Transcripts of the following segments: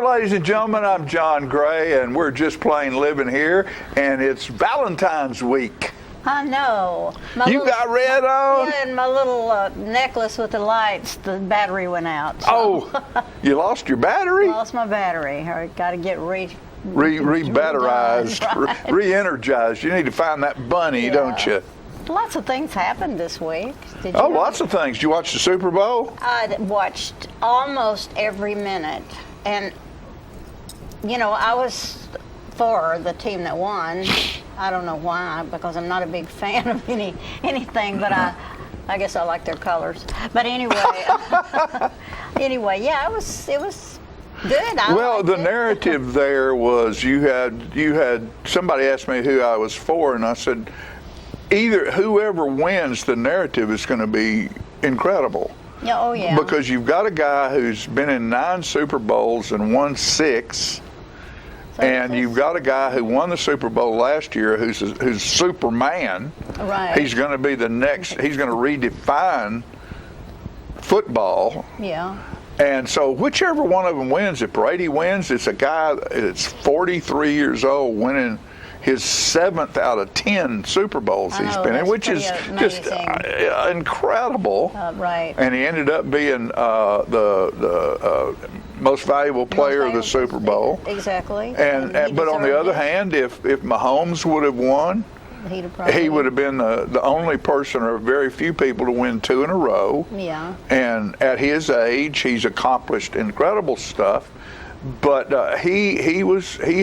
Hello, ladies and gentlemen. I'm John Gray, and we're just plain living here, and it's Valentine's week. I know. You got red on? Yeah, and my little necklace with the lights, the battery went out. So. Oh, you lost your battery? Lost my battery. I got to get re-batterized, right. re-energized. You need to find that bunny, don't you? Lots of things happened this week. Did you Oh, know? lots of things. Did you watch the Super Bowl? I watched almost every minute. And, you know, I was for the team that won. I don't know why, because I'm not a big fan of anything, but I guess I like their colors. But anyway, yeah, it was good. Well, the narrative there was you had somebody asked me who I was for, and I said either whoever wins, the narrative is going to be incredible. Yeah, oh yeah. Because you've got a guy who's been in 9 Super Bowls and won 6. And you've got a guy who won the Super Bowl last year who's Superman. Right. He's going to be the next, he's going to redefine football. Yeah. And so whichever one of them wins, if Brady wins, it's a guy that's 43 years old winning his 7th out of 10 Super Bowls he's been in, which is just incredible. Right. And he ended up being the most valuable player of the Super Bowl. Exactly. And but on the other hand, if Mahomes would have won, he would have been the only person, or very few people, to win 2 in a row. Yeah. And at his age, he's accomplished incredible stuff. But he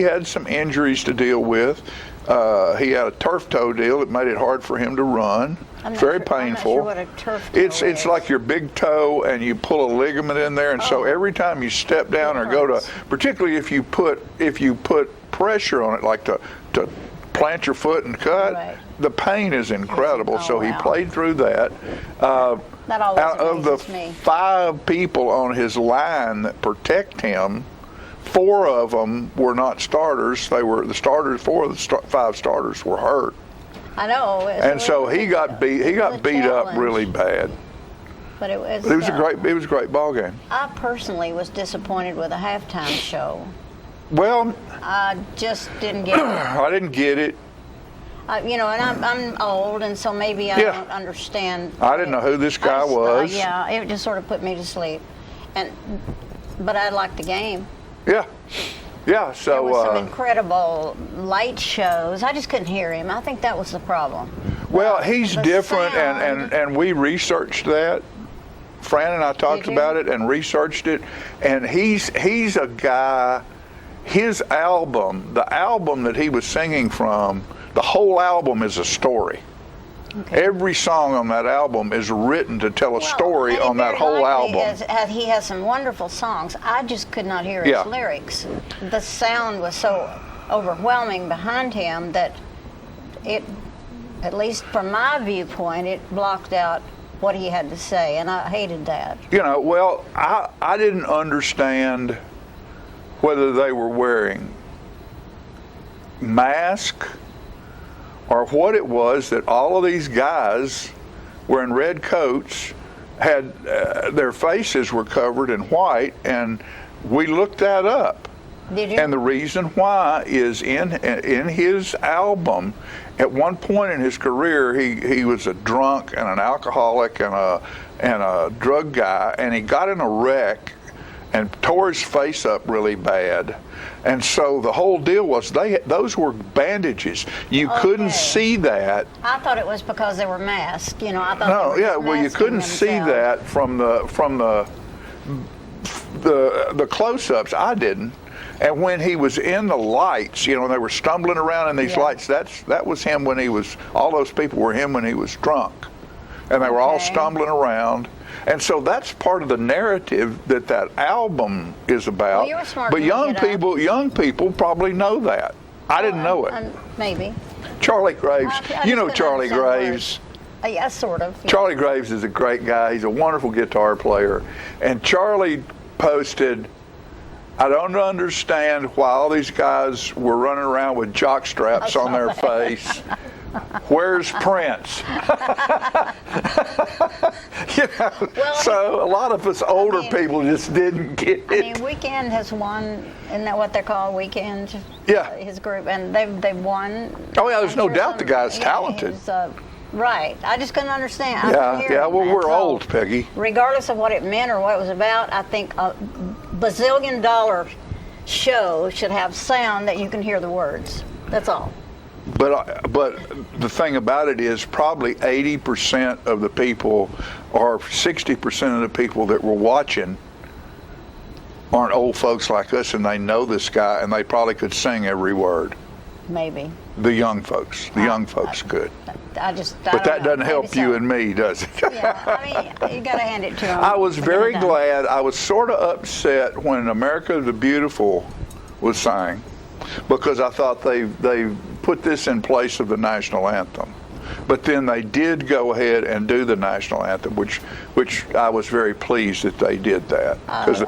had some injuries to deal with. He had a turf toe deal that made it hard for him to run. Very painful. I'm not sure what a turf toe it's is. like your big toe, and you pull a ligament in there, and so every time you step down or go to, particularly if you put pressure on it, like to plant your foot and cut, the pain is incredible. So he played through that. That always out of the amazes me. 5 people on his line that protect him, 4 of them were not starters. They were the starters. 4 of the 5 starters were hurt. I know. And so he got beat up really bad. But it was a great ball game. I personally was disappointed with the halftime show. Well, I just didn't get it. I didn't get it. You know, and I'm old, and so maybe I don't understand. I didn't know who this guy was. Yeah, it just sort of put me to sleep. But I liked the game. Yeah. Yeah, so there was some incredible light shows. I just couldn't hear him. I think that was the problem. Well, he's different, sound. and we researched that. Fran and I talked about it and researched it, and he's a guy. His album, the album that he was singing from, the whole album is a story. Okay. Every song on that album is written to tell a story on that whole album. He has some wonderful songs. I just could not hear his lyrics. The sound was so overwhelming behind him that it, at least from my viewpoint, it blocked out what he had to say, and I hated that. You know, well, I didn't understand whether they were wearing masks or what it was that all of these guys wearing red coats had their faces were covered in white, and we looked that up. Did you? And the reason why is in his album, at one point in his career, he was a drunk and an alcoholic and a drug guy, and he got in a wreck and tore his face up really bad. And so the whole deal was those were bandages. You couldn't see that. I thought it was because they were masked. You know, I thought no, yeah, well, you couldn't see that from the close-ups. I didn't. And when he was in the lights, you know, they were stumbling around in these lights. That was him when he was. All those people were him when he was drunk, and they were all stumbling around. And so that's part of the narrative that album is about. Well, you were smart. But young people probably know that. I didn't know it. Maybe. Charlie Graves. You know Charlie Graves. Yeah, sort of. Yeah. Charlie Graves is a great guy. He's a wonderful guitar player. And Charlie posted, I don't understand why all these guys were running around with jock straps on their face. Where's Prince? So a lot of us older people just didn't get it. I mean, Weekend has won. Isn't that what they're called, Weekend? Yeah. His group, and they've won. Oh yeah, there's no doubt the guy's talented. He's, right. I just couldn't understand. Yeah. Well, we're old, Peggy. Regardless of what it meant or what it was about, I think a bazillion-dollar show should have sound that you can hear the words. That's all. But the thing about it is probably 80% of the people or 60% of the people that were watching aren't old folks like us, and they know this guy, and they probably could sing every word. Maybe. The young folks could. But that doesn't help you and me, does it? Yeah, I mean, you got to hand it to them. I was very glad. I was sort of upset when America the Beautiful was sang, because I thought they put this in place of the national anthem. But then they did go ahead and do the national anthem, which I was very pleased that they did that. Because,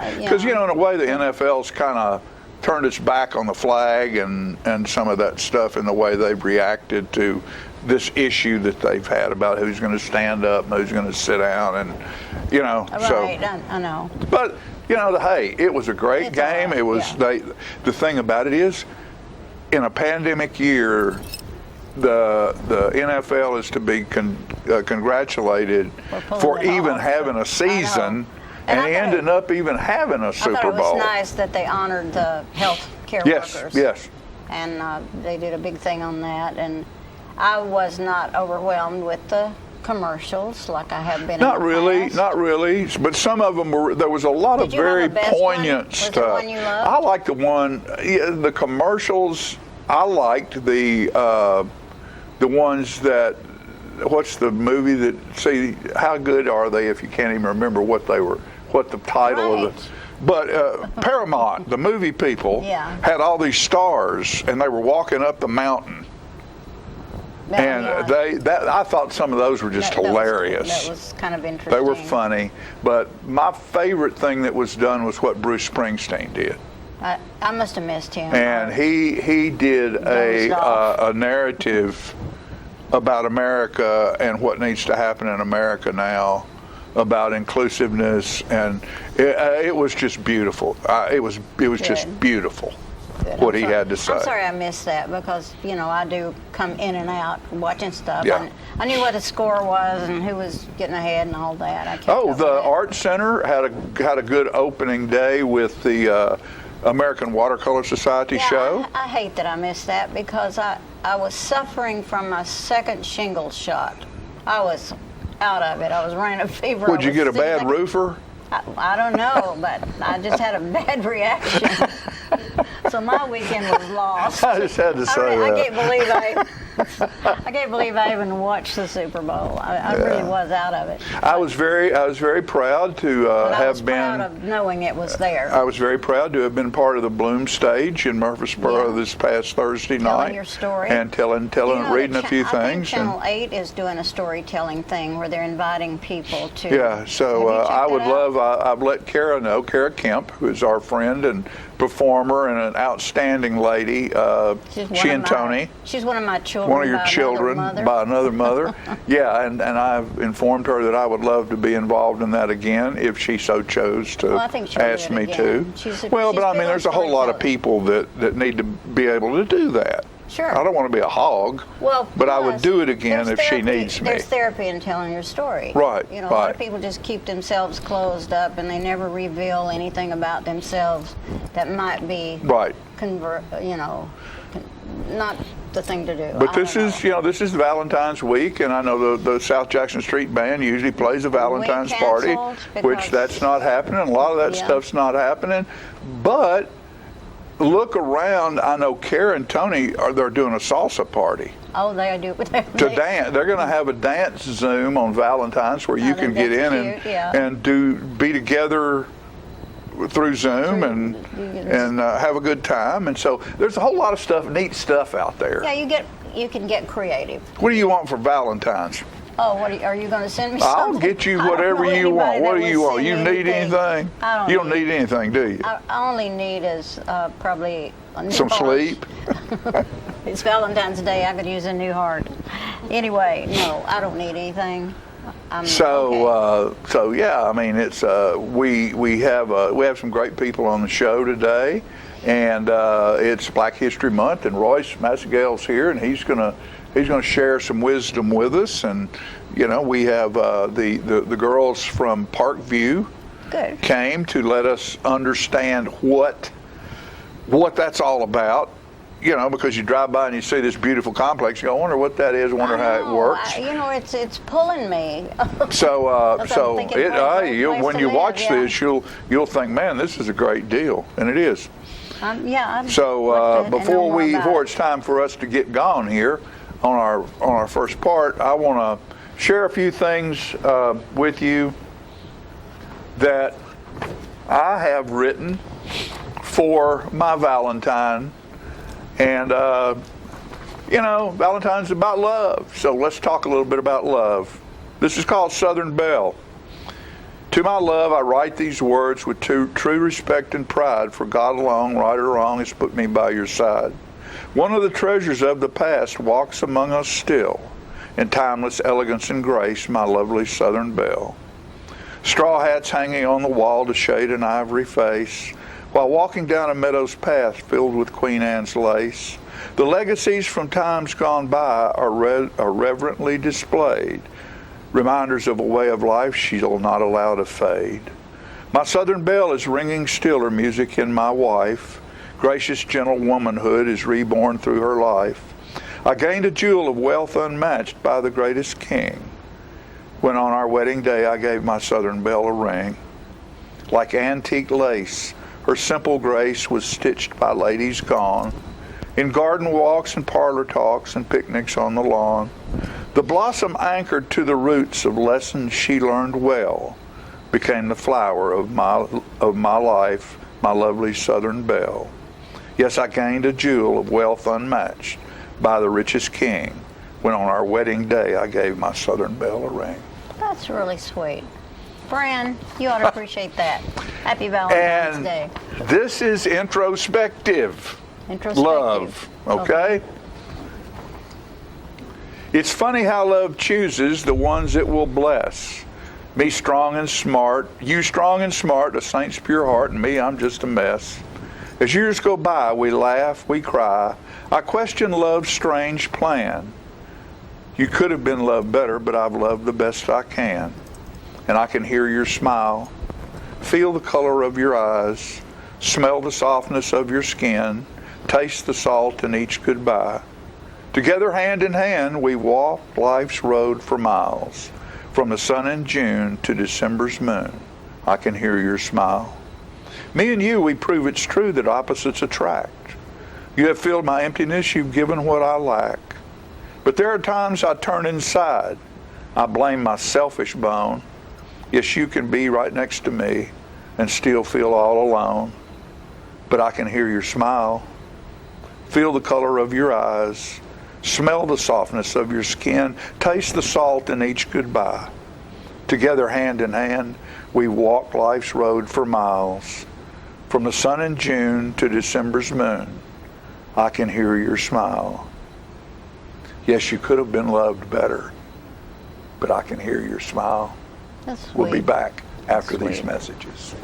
in a way, the NFL's kind of turned its back on the flag and some of that stuff in the way they've reacted to this issue that they've had about who's going to stand up and who's going to sit down, and Right, I know. But hey, it was a great game. It was the thing about it is, in a pandemic year, the NFL is to be congratulated for even having a season and ending up even having a Super Bowl. I thought it was nice that they honored the health care workers. Yes. And they did a big thing on that, and I was not overwhelmed with the commercials like I have been. Not really. But some of them were. There was a lot of very poignant stuff. Was there one you loved? I liked the one. The commercials. I liked the ones that. What's the movie that? See, how good are they if you can't even remember what they were? What the title of the. But Paramount, the movie people, had all these stars, and they were walking up the mountain. I thought some of those were just hilarious. That was kind of interesting. They were funny, but my favorite thing that was done was what Bruce Springsteen did. I must have missed him. And he did a narrative about America and what needs to happen in America now, about inclusiveness, and it was just beautiful. It was just beautiful. What he had to say. I'm sorry I missed that, because I do come in and out watching stuff. Yeah. I knew what the score was and who was getting ahead and all that. The Art Center had a good opening day with the American Watercolor Society show. I hate that I missed that, because I was suffering from my second shingles shot. I was out of it. I was running a fever. Would you get a bad roofer? I don't know, but I just had a bad reaction. So my weekend was lost. I just had to say that. I can't believe I even watched the Super Bowl. I really was out of it. I was very proud to have been. Proud of knowing it was there. I was very proud to have been part of the Bloom stage in Murfreesboro this past Thursday night. Telling your story. And reading a few things. I think Channel 8 is doing a storytelling thing where they're inviting people to. Yeah, so I would love. I've let Kara know, Kara Kemp, who is our friend and performer and an outstanding lady. She and Tony. She's one of my children. One of your children by another mother. Yeah, and I've informed her that I would love to be involved in that again if she so chose to ask me to. But I mean, there's a whole lot of people that need to be able to do that. Sure. I don't want to be a hog, but I would do it again if she needs me. There's therapy in telling your story. Right. A lot of people just keep themselves closed up, and they never reveal anything about themselves that might be not the thing to do. But this is Valentine's week, and I know the South Jackson Street Band usually plays a Valentine's party, which that's not happening. A lot of that stuff's not happening, but. Look around. I know Kara and Tony they're doing a salsa party. Oh, they do. To dance. They're going to have a dance Zoom on Valentine's where you can get in and be together through Zoom and have a good time. And so there's a whole lot of neat stuff out there. Yeah, you can get creative. What do you want for Valentine's? Oh, are you going to send me I'll something? get you whatever you want. What do you want? You need anything? I You don't need anything, do you? I only need is probably a new Some heart. sleep? It's Valentine's Day. I could use a new heart. Anyway, no, I don't need anything. So yeah, I mean, it's we have some great people on the show today, and it's Black History Month, and Royce Massagale's here, and he's gonna share some wisdom with us, and we have the girls from Parkview came to let us understand what that's all about. Because you drive by and you see this beautiful complex, you go, I wonder what that is, I wonder how it works. It's pulling me. When you watch this, you'll think, man, this is a great deal, and it is. Before it's time for us to get gone here on our first part, I want to share a few things with you that I have written for my Valentine. And, Valentine's about love. So let's talk a little bit about love. This is called Southern Belle. To my love, I write these words with true respect and pride, for God alone, right or wrong, has put me by your side. One of the treasures of the past walks among us still, in timeless elegance and grace, my lovely Southern Belle. Straw hats hanging on the wall to shade an ivory face, while walking down a meadow's path filled with Queen Anne's lace. The legacies from times gone by are reverently displayed, reminders of a way of life she'll not allow to fade. My Southern Belle is ringing still her music in my wife. Gracious, gentle womanhood is reborn through her life. I gained a jewel of wealth unmatched by the greatest king, when on our wedding day I gave my Southern Belle a ring. Like antique lace, her simple grace was stitched by ladies gone, in garden walks and parlor talks and picnics on the lawn. The blossom anchored to the roots of lessons she learned well became the flower of my life, my lovely Southern Belle. Yes, I gained a jewel of wealth unmatched by the richest king, when on our wedding day I gave my Southern Belle a ring. That's really sweet. Fran, you ought to appreciate that. Happy Valentine's Day. This is introspective. Love, okay? It's funny how love chooses the ones it will bless. Me strong and smart, you strong and smart, a saint's pure heart, and me, I'm just a mess. As years go by, we laugh, we cry. I question love's strange plan. You could have been loved better, but I've loved the best I can. And I can hear your smile, feel the color of your eyes, smell the softness of your skin, taste the salt in each goodbye. Together, hand in hand, we walk life's road for miles, from the sun in June to December's moon. I can hear your smile. Me and you, we prove it's true that opposites attract. You have filled my emptiness, you've given what I lack. But there are times I turn inside. I blame my selfish bone. Yes, you can be right next to me and still feel all alone. But I can hear your smile, feel the color of your eyes, smell the softness of your skin, taste the salt in each goodbye. Together, hand in hand, we walk life's road for miles, from the sun in June to December's moon. I can hear your smile. Yes, you could have been loved better, but I can hear your smile. That's sweet. We'll be back after these messages.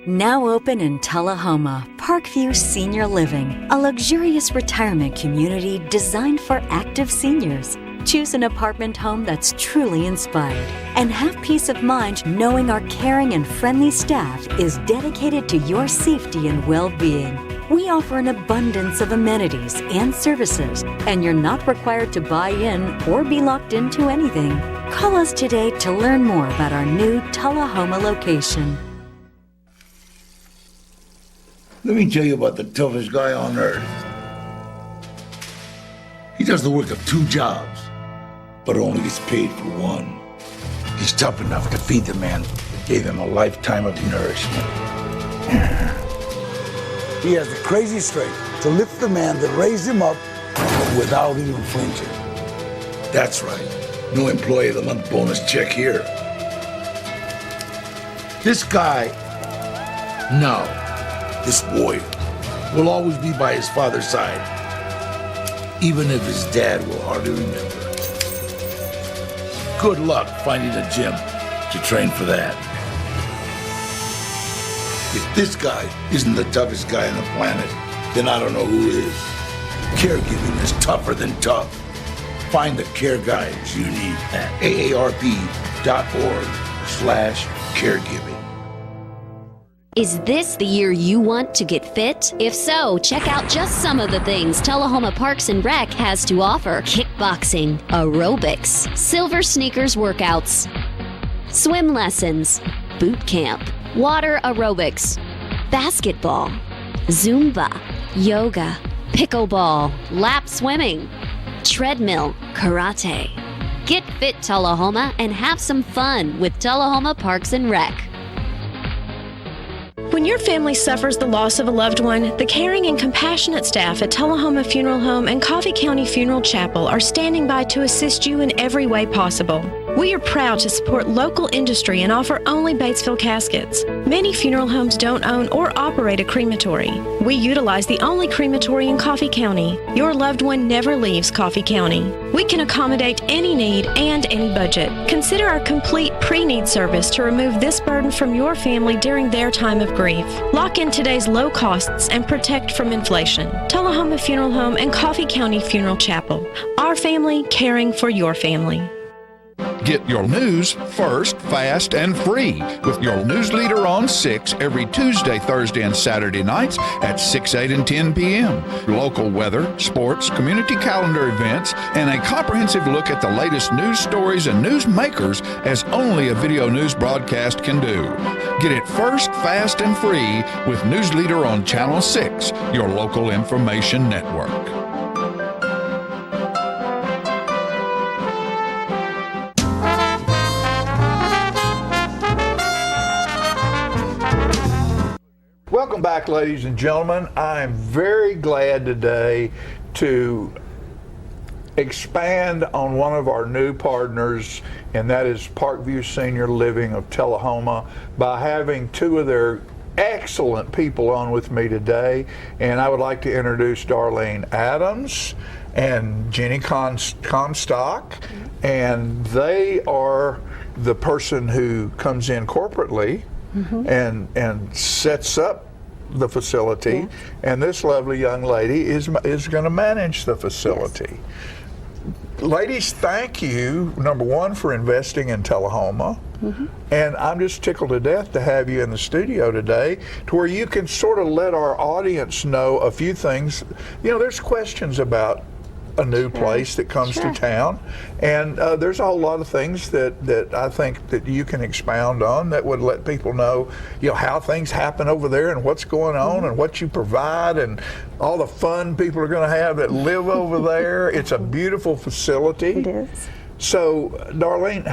Now open in Tullahoma, Parkview Senior Living, a luxurious retirement community designed for active seniors. Choose an apartment home that's truly inspired and have peace of mind knowing our caring and friendly staff is dedicated to your safety and well-being. We offer an abundance of amenities and services, and you're not required to buy in or be locked into anything. Call us today to learn more about our new Tullahoma location. Let me tell you about the toughest guy on earth. He does the work of 2 jobs, but only gets paid for one. He's tough enough to feed the man that gave him a lifetime of nourishment. He has the crazy strength to lift the man that raised him up without even flinching. That's right. No Employee of the Month bonus check here. This guy, no, this warrior, will always be by his father's side, even if his dad will hardly remember. Good luck finding a gym to train for that. If this guy isn't the toughest guy on the planet, then I don't know who is. Caregiving is tougher than tough. Find the care guides you need at aarp.org/caregiving. Is this the year you want to get fit? If so, check out just some of the things Tullahoma Parks and Rec has to offer. Kickboxing, aerobics, silver sneakers workouts, swim lessons, boot camp, water aerobics, basketball, Zumba, yoga, pickleball, lap swimming, treadmill, karate. Get fit, Tullahoma, and have some fun with Tullahoma Parks and Rec. When your family suffers the loss of a loved one, the caring and compassionate staff at Tullahoma Funeral Home and Coffee County Funeral Chapel are standing by to assist you in every way possible. We are proud to support local industry and offer only Batesville caskets. Many funeral homes don't own or operate a crematory. We utilize the only crematory in Coffee County. Your loved one never leaves Coffee County. We can accommodate any need and any budget. Consider our complete pre-need service to remove this burden from your family during their time of grief. Lock in today's low costs and protect from inflation. Tullahoma Funeral Home and Coffee County Funeral Chapel. Our family caring for your family. Get your news first, fast, and free with your news leader on 6 every Tuesday, Thursday, and Saturday nights at 6, 8, and 10 p.m. Local weather, sports, community calendar events, and a comprehensive look at the latest news stories and news makers as only a video news broadcast can do. Get it first, fast, and free with News Leader on Channel 6, your local information network. Welcome back, ladies and gentlemen. I'm very glad today to expand on one of our new partners, and that is Parkview Senior Living of Tullahoma, by having two of their excellent people on with me today. And I would like to introduce Darlene Adams and Jenny Comstock, and they are the person who comes in corporately and sets up the facility, and this lovely young lady is going to manage the facility. Yes. Ladies, thank you, number one, for investing in Tullahoma, and I'm just tickled to death to have you in the studio today to where you can sort of let our audience know a few things. You know, there's questions about a new place that comes to town, and there's a whole lot of things that I think that you can expound on that would let people know, you know, how things happen over there and what's going on and what you provide and all the fun people are going to have that live over there. It's a beautiful facility. It is. So, Darlene,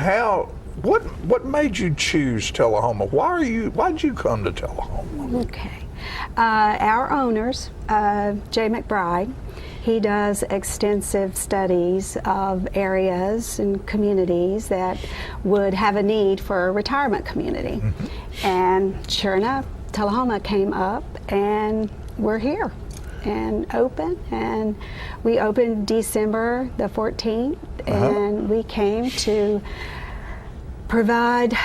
what made you choose Tullahoma? Why'd you come to Tullahoma? Okay. Our owners, Jay McBride, he does extensive studies of areas and communities that would have a need for a retirement community. And sure enough, Tullahoma came up and we're here and open. And we opened December the 14th, and we came to provide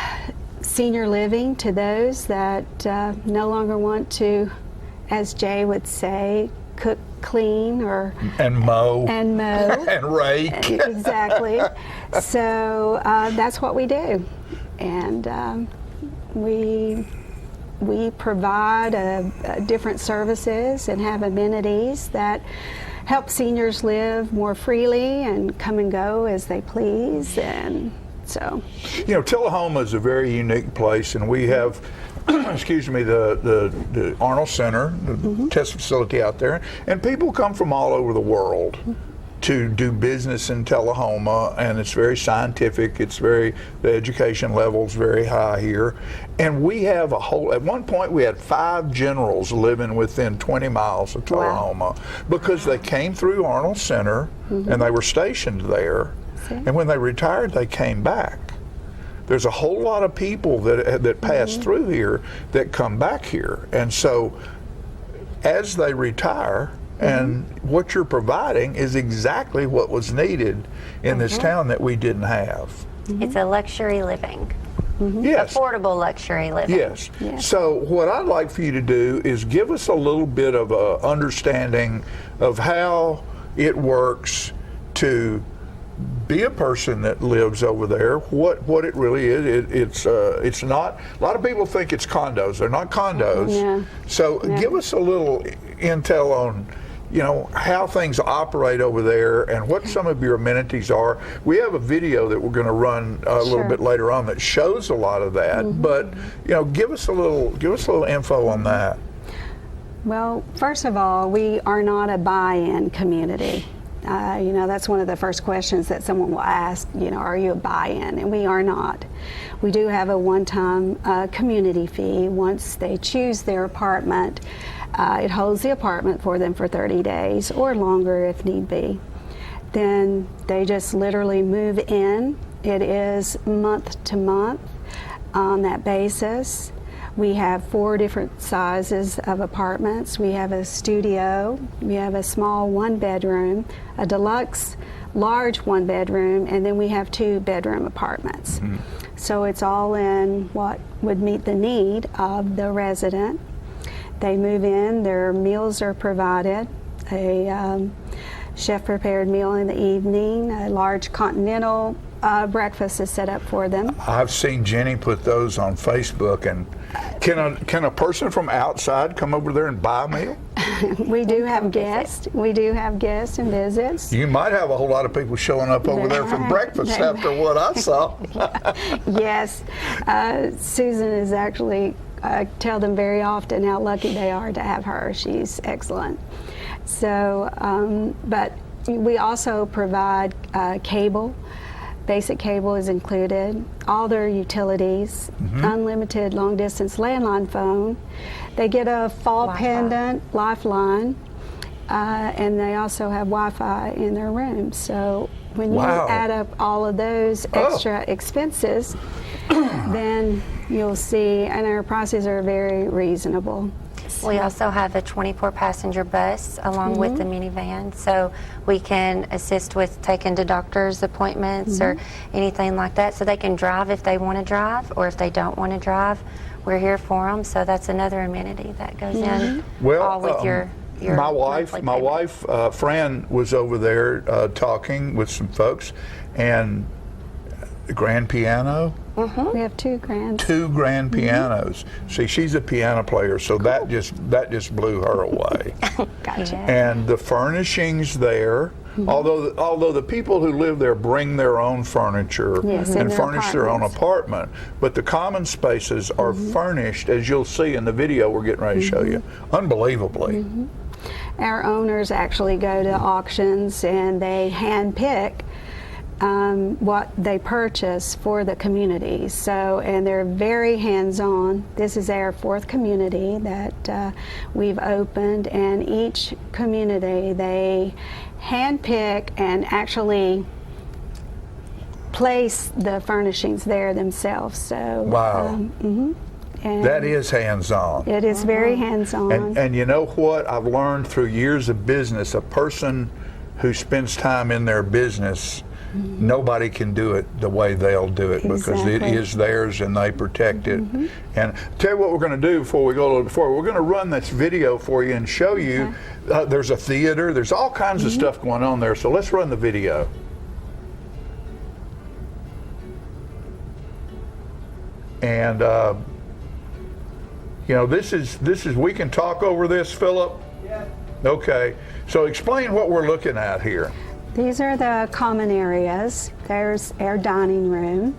senior living to those that no longer want to, as Jay would say, cook, clean, and mow and rake. Exactly. So that's what we do, and we provide different services and have amenities that help seniors live more freely and come and go as they please. And so, you know, Tullahoma is a very unique place, and we have excuse me, the Arnold Center, the test facility out there, and people come from all over the world to do business in Tullahoma, and it's very scientific. The education level's very high here. And we have at one point we had 5 generals living within 20 miles of Tullahoma because they came through Arnold Center and they were stationed there. And when they retired, they came back. There's a whole lot of people that pass through here that come back here. And so as they retire, and what you're providing is exactly what was needed in this town that we didn't have. It's a luxury living. Yes. Affordable luxury living. Yes. So what I'd like for you to do is give us a little bit of a understanding of how it works to be a person that lives over there, what it really is. It's not, a lot of people think it's condos. They're not condos. So give us a little intel on how things operate over there and what some of your amenities are. We have a video that we're going to run a little bit later on that shows a lot of that, but give us a little info on that. Well, first of all, we are not a buy-in community. That's one of the first questions that someone will ask, are you a buy-in? And we are not. We do have a one-time community fee once they choose their apartment. It holds the apartment for them for 30 days or longer if need be. Then they just literally move in. It is month to month on that basis. We have 4 different sizes of apartments. We have a studio, we have a small 1-bedroom, a deluxe large 1-bedroom, and then we have 2-bedroom apartments. So it's all in what would meet the need of the resident. They move in, their meals are provided, a chef-prepared meal in the evening, a large continental breakfast is set up for them. I've seen Jenny put those on Facebook, and can a person from outside come over there and buy a meal? We do have guests. We do have guests and visits. You might have a whole lot of people showing up over there for breakfast after what I saw. Yes. Susan is actually, I tell them very often how lucky they are to have her. She's excellent. So, but we also provide cable. Basic cable is included, all their utilities, unlimited long-distance landline phone. They get a fall pendant lifeline, and they also have Wi-Fi in their room. So when you add up all of those extra expenses, then you'll see, and our prices are very reasonable. We also have a 24-passenger bus along with the minivan, so we can assist with taking to doctor's appointments or anything like that, so they can drive if they want to drive, or if they don't want to drive, we're here for them. So that's another amenity that goes in. Well, all with your my wife, Fran, was over there talking with some folks, and the grand piano. We have 2 grand. 2 grand pianos. See, she's a piano player, so that just blew her away. Gotcha. And the furnishings there, although the people who live there bring their own furniture and furnish their own apartment, but the common spaces are furnished, as you'll see in the video we're getting ready to show you, unbelievably. Our owners actually go to auctions and they hand pick what they purchase for the community. So, and they're very hands-on. This is our 4th community that we've opened, and each community they hand pick and actually place the furnishings there themselves. So and that is hands-on. It is very hands-on. And you know what I've learned through years of business, a person who spends time in their business, nobody can do it the way they'll do it, because it is theirs and they protect it. And tell you what we're going to do before we go a little bit forward. We're going to run this video for you and show you. There's a theater. There's all kinds of stuff going on there. So let's run the video. And this is we can talk over this, Philip. Yeah. Okay. So explain what we're looking at here. These are the common areas. There's our dining room.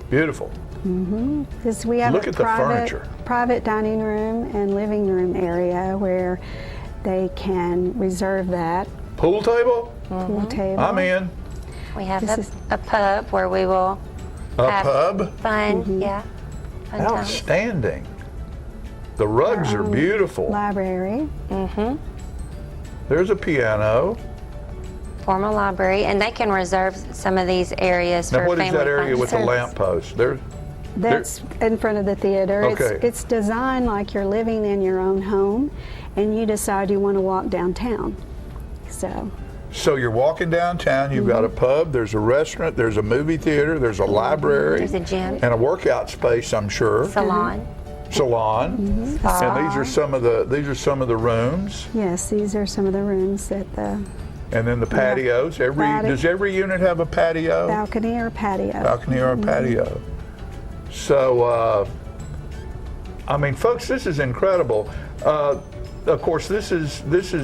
Beautiful. We have Look at the furniture. Private dining room and living room area where they can reserve that. Pool table? pool table. I'm in. We have a pub where we will have pub? fun. Yeah. Fun times. Outstanding. The rugs are beautiful. Library. There's a piano. Formal library, and they can reserve some of these areas Now, for what family is that area with the functions. lamppost? That's in front of the theater. Okay. It's designed like you're living in your own home, and you decide you want to walk downtown. So you're walking downtown, you've got a pub, there's a restaurant, there's a movie theater, there's a library. There's a gym. And a workout space, I'm sure. Salon. Salon. And these are some of the rooms. Yes, these are some of the rooms that the And then the patios. Does every unit have a patio? balcony or patio. Balcony or a patio. So, I mean, folks, this is incredible. Of course, this is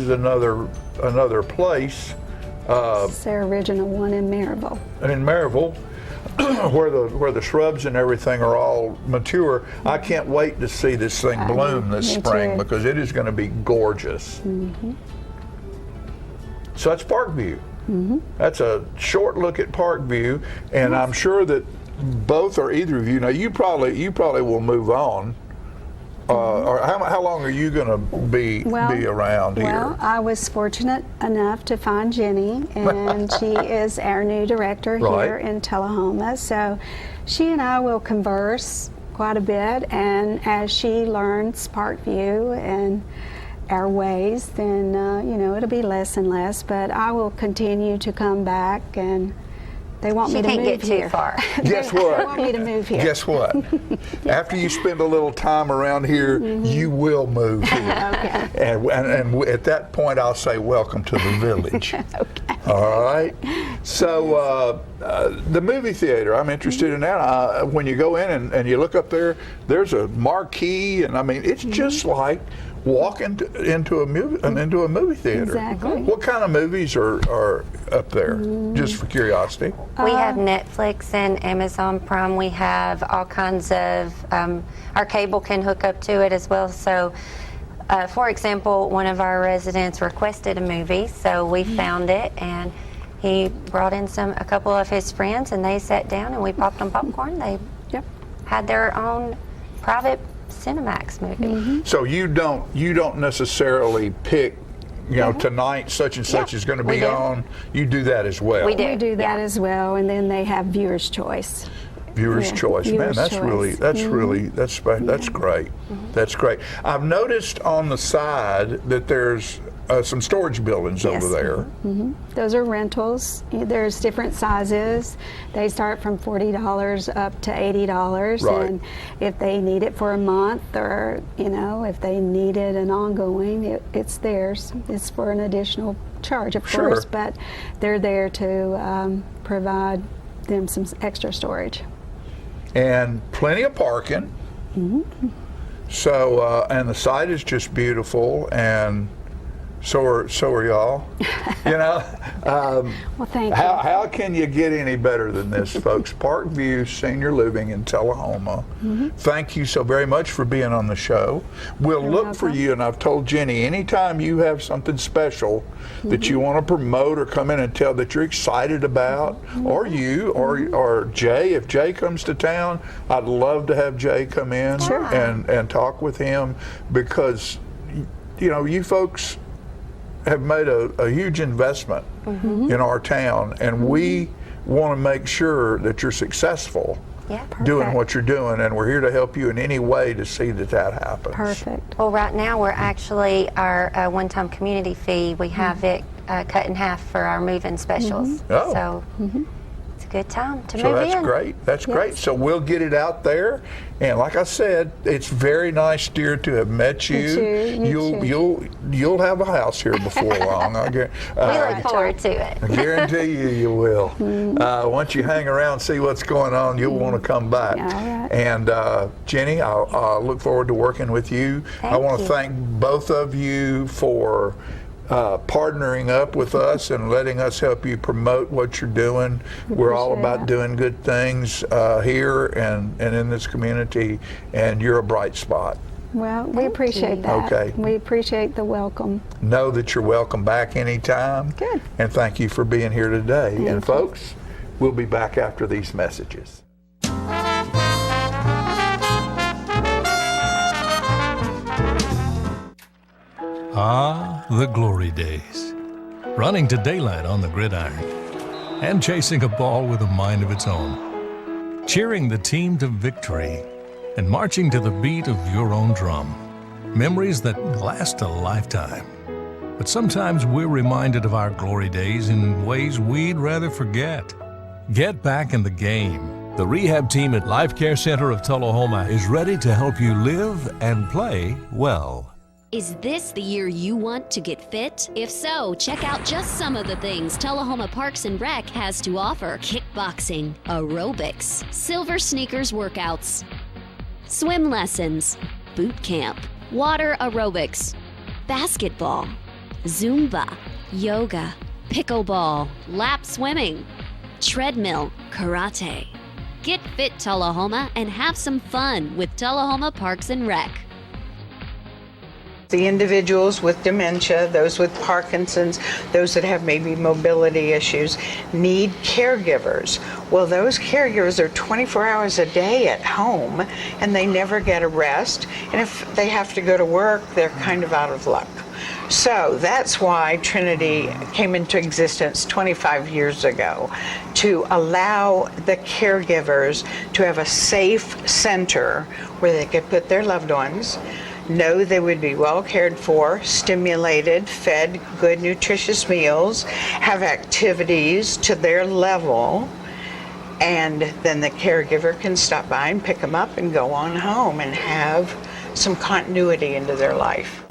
another place It's their original one in Maryville. in Maryville, where the shrubs and everything are all mature. I can't wait to see this thing bloom this Me spring too. because it is going to be gorgeous. So that's Parkview. That's a short look at Parkview, and I'm sure that both or either of you. Now you probably will move on. Or how long are you going to be around here? Well, I was fortunate enough to find Jenny, and she is our new director here in Tullahoma. So she and I will converse quite a bit, and as she learns Parkview and our ways, then it'll be less and less. But I will continue to come back, and they want me to move get here. too far. Guess what? They want me to move here. Guess what? After you spend a little time around here, you will move here. Okay. And at that point, I'll say, welcome to the village. Okay. All right. So the movie theater, I'm interested in that. When you go in and you look up there, there's a marquee, and I mean, it's just like walking into a movie theater. Exactly. What kind of movies are up there? Just for curiosity. We have Netflix and Amazon Prime. We have all kinds of, our cable can hook up to it as well. So, for example, one of our residents requested a movie, so we found it, and he brought in a couple of his friends, and they sat down and we popped them popcorn. They had their own private Cinemax movie. So you don't necessarily pick, tonight such and such is going to we be do. on. You do that as well. We do. We do that as well, and then they have viewer's choice. Viewer's choice, man. Viewer's That's choice. really that's great. That's great. I've noticed on the side that there's some storage buildings over there. Those are rentals. There's different sizes. They start from $40 up to $80. Right. And if they need it for a month, or if they need it an ongoing, it's theirs. It's for an additional charge, of Sure. course, but they're there to provide them some extra storage. And plenty of parking. So and the site is just beautiful, and so are y'all. Well, thank you. How can you get any better than this, folks? Parkview Senior Living in Tullahoma. Thank you so very much for being on the show. We'll look for you, and I've told Jenny, anytime you have something special that you want to promote or come in and tell that you're excited about, or you, or Jay, if Jay comes to town, I'd love to have Jay come in and talk with him, because you folks have made a huge investment in our town, and we want to make sure that you're successful doing what you're doing, and we're here to help you in any way to see that happens. Perfect. Well, right now we're actually, our one-time community fee, we have it cut in half for our move-in specials. Oh. So it's a good time to So move that's in. great. That's great. So we'll get it out there, and like I said, it's very nice, dear, to have met you. You'll have a house here before long. We look forward to it. I guarantee you will. Once you hang around, see what's going on, you'll want to come back. All right. And Jenny, I'll look forward to working with you. I want to thank both of you for partnering up with us and letting us help you promote what you're doing. We're all about doing good things here and in this community, and you're a bright spot. Well, we appreciate that. Okay. We appreciate the welcome. Know that you're welcome back anytime. Good. And thank you for being here today. Thank and you. folks, we'll be back after these messages. Ah, the glory days. Running to daylight on the gridiron and chasing a ball with a mind of its own. Cheering the team to victory and marching to the beat of your own drum. Memories that last a lifetime. But sometimes we're reminded of our glory days in ways we'd rather forget. Get back in the game. The rehab team at Life Care Center of Tullahoma is ready to help you live and play well. Is this the year you want to get fit? If so, check out just some of the things Tullahoma Parks and Rec has to offer. Kickboxing, aerobics, silver sneakers workouts, swim lessons, boot camp, water aerobics, basketball, Zumba, yoga, pickleball, lap swimming, treadmill, karate. Get fit, Tullahoma, and have some fun with Tullahoma Parks and Rec. The individuals with dementia, those with Parkinson's, those that have maybe mobility issues, need caregivers. Well, those caregivers are 24 hours a day at home, and they never get a rest. And if they have to go to work, they're kind of out of luck. So that's why Trinity came into existence 25 years ago, to allow the caregivers to have a safe center where they could put their loved ones, know they would be well cared for, stimulated, fed good, nutritious meals, have activities to their level, and then the caregiver can stop by and pick them up and go on home and have some continuity into their life.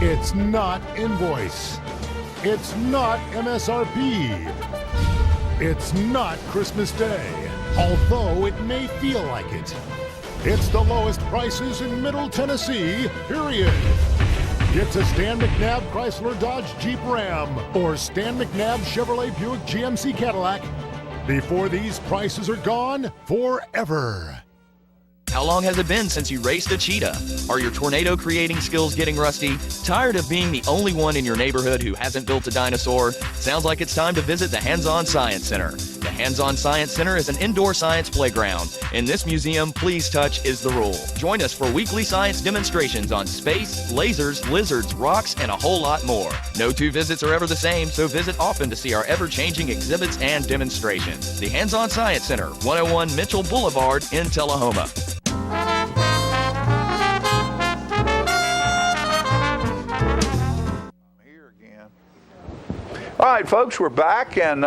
It's not invoice. It's not MSRP. It's not Christmas Day, although it may feel like it. It's the lowest prices in Middle Tennessee, period. It's a Stan McNabb Chrysler Dodge Jeep Ram or Stan McNabb Chevrolet Buick GMC Cadillac before these prices are gone forever. How long has it been since you raced a cheetah? Are your tornado creating skills getting rusty? Tired of being the only one in your neighborhood who hasn't built a dinosaur? Sounds like it's time to visit the Hands-On Science Center. The Hands-On Science Center is an indoor science playground. In this museum, please touch is the rule. Join us for weekly science demonstrations on space, lasers, lizards, rocks, and a whole lot more. No two visits are ever the same, so visit often to see our ever-changing exhibits and demonstrations. The Hands-On Science Center, 101 Mitchell Boulevard in Tullahoma. All right, folks, we're back, and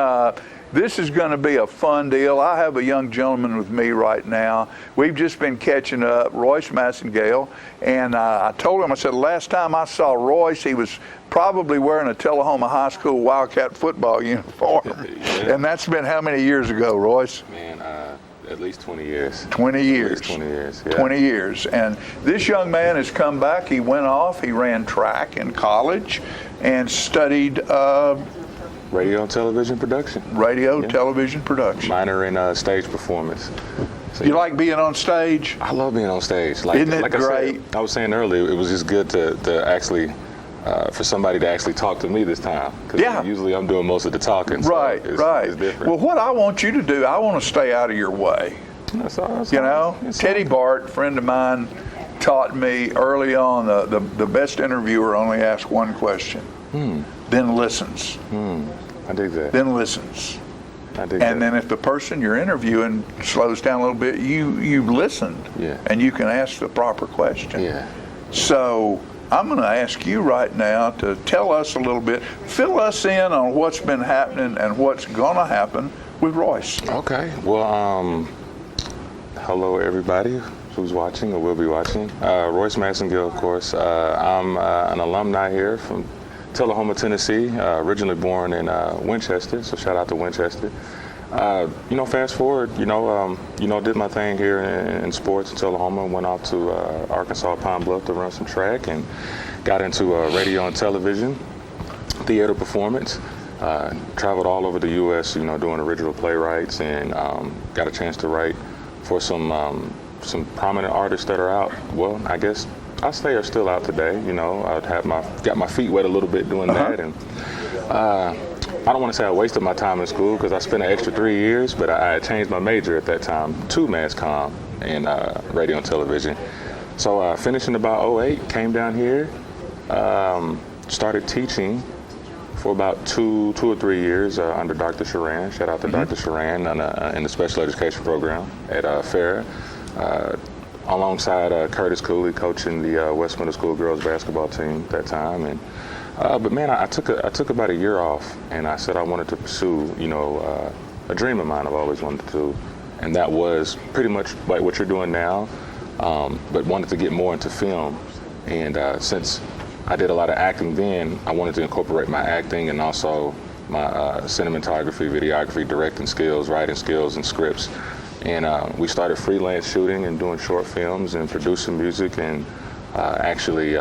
this is going to be a fun deal. I have a young gentleman with me right now. We've just been catching up, Royce Massengale, and I told him, I said, last time I saw Royce, he was probably wearing a Tullahoma High School Wildcat football uniform. Yeah. And that's been how many years ago, Royce? Man, at least 20 years. 20 years. At least 20 years, yeah. 20 years. And this young man has come back. He went off. He ran track in college and studied radio and television production. Television production. Minor in stage performance. So, you like being on stage? I love being on stage. Isn't it great? I was saying earlier, it was just good to actually, for somebody to actually talk to me this time. Because usually I'm doing most of the talking. So right. It's different. Well, what I want you to do, I want to stay out of your way. That's all. You know, Teddy Bart, friend of mine, taught me early on the best interviewer only asks one question, then listens. I dig that. Then listens. I dig that. And then if the person you're interviewing slows down a little bit, you've listened, and you can ask the proper question. Yeah. So I'm going to ask you right now to tell us a little bit, fill us in on what's been happening and what's going to happen with Royce. Okay. Well, hello everybody who's watching or will be watching. Royce Massengale, of course. I'm an alumni here from Tullahoma, Tennessee, originally born in Winchester, so shout out to Winchester. Fast forward, did my thing here in sports in Tullahoma, went off to Arkansas Pine Bluff to run some track and got into radio and television, theater performance. Traveled all over the U.S., doing original playwrights, and got a chance to write for some some prominent artists that are out. Well, I guess I say are still out today. You know, got my feet wet a little bit doing that, and I don't want to say I wasted my time in school because I spent an extra 3 years, but I had changed my major at that time to mass comm and radio and television. So finished in about 2008, came down here, started teaching for about two or 3 years under Dr. Sharan. Shout out to Dr. Sharan in the special education program at Farrah. Alongside Curtis Cooley, coaching the West Middle School girls basketball team at that time. And but man, I took about a year off, and I said I wanted to pursue, you know, a dream of mine I've always wanted to do, and that was pretty much like what you're doing now, but wanted to get more into film. And since I did a lot of acting then, I wanted to incorporate my acting and also my cinematography, videography, directing skills, writing skills, and scripts. And we started freelance shooting and doing short films and producing music and actually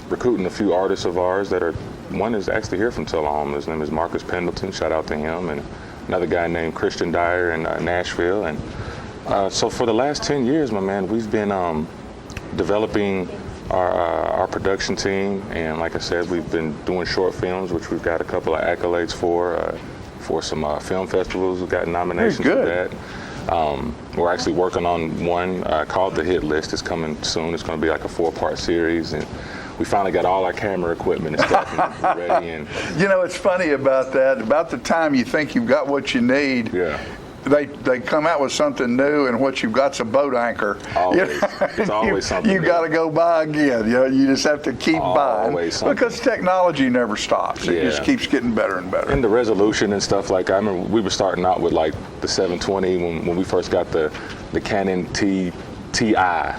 recruiting a few artists of ours that are, one is actually here from Tullahoma. His name is Marcus Pendleton, shout out to him, and another guy named Christian Dyer in Nashville. And so for the last 10 years, my man, we've been developing our production team, and like I said, we've been doing short films, which we've got a couple of accolades for some film festivals. We've got nominations for that. We're actually working on one called The Hit List. It's coming soon. It's going to be like a 4-part series, and we finally got all our camera equipment and stuff ready. And you know, it's funny about that. About the time you think you've got what you need, they come out with something new, and what you've got's a boat anchor. Always. It's always something. You got to go buy again. You know, you just have to keep buying something. Because technology never stops. It just keeps getting better and better. And the resolution and stuff like that. I remember we were starting out with like the 720 when we first got the Canon TI.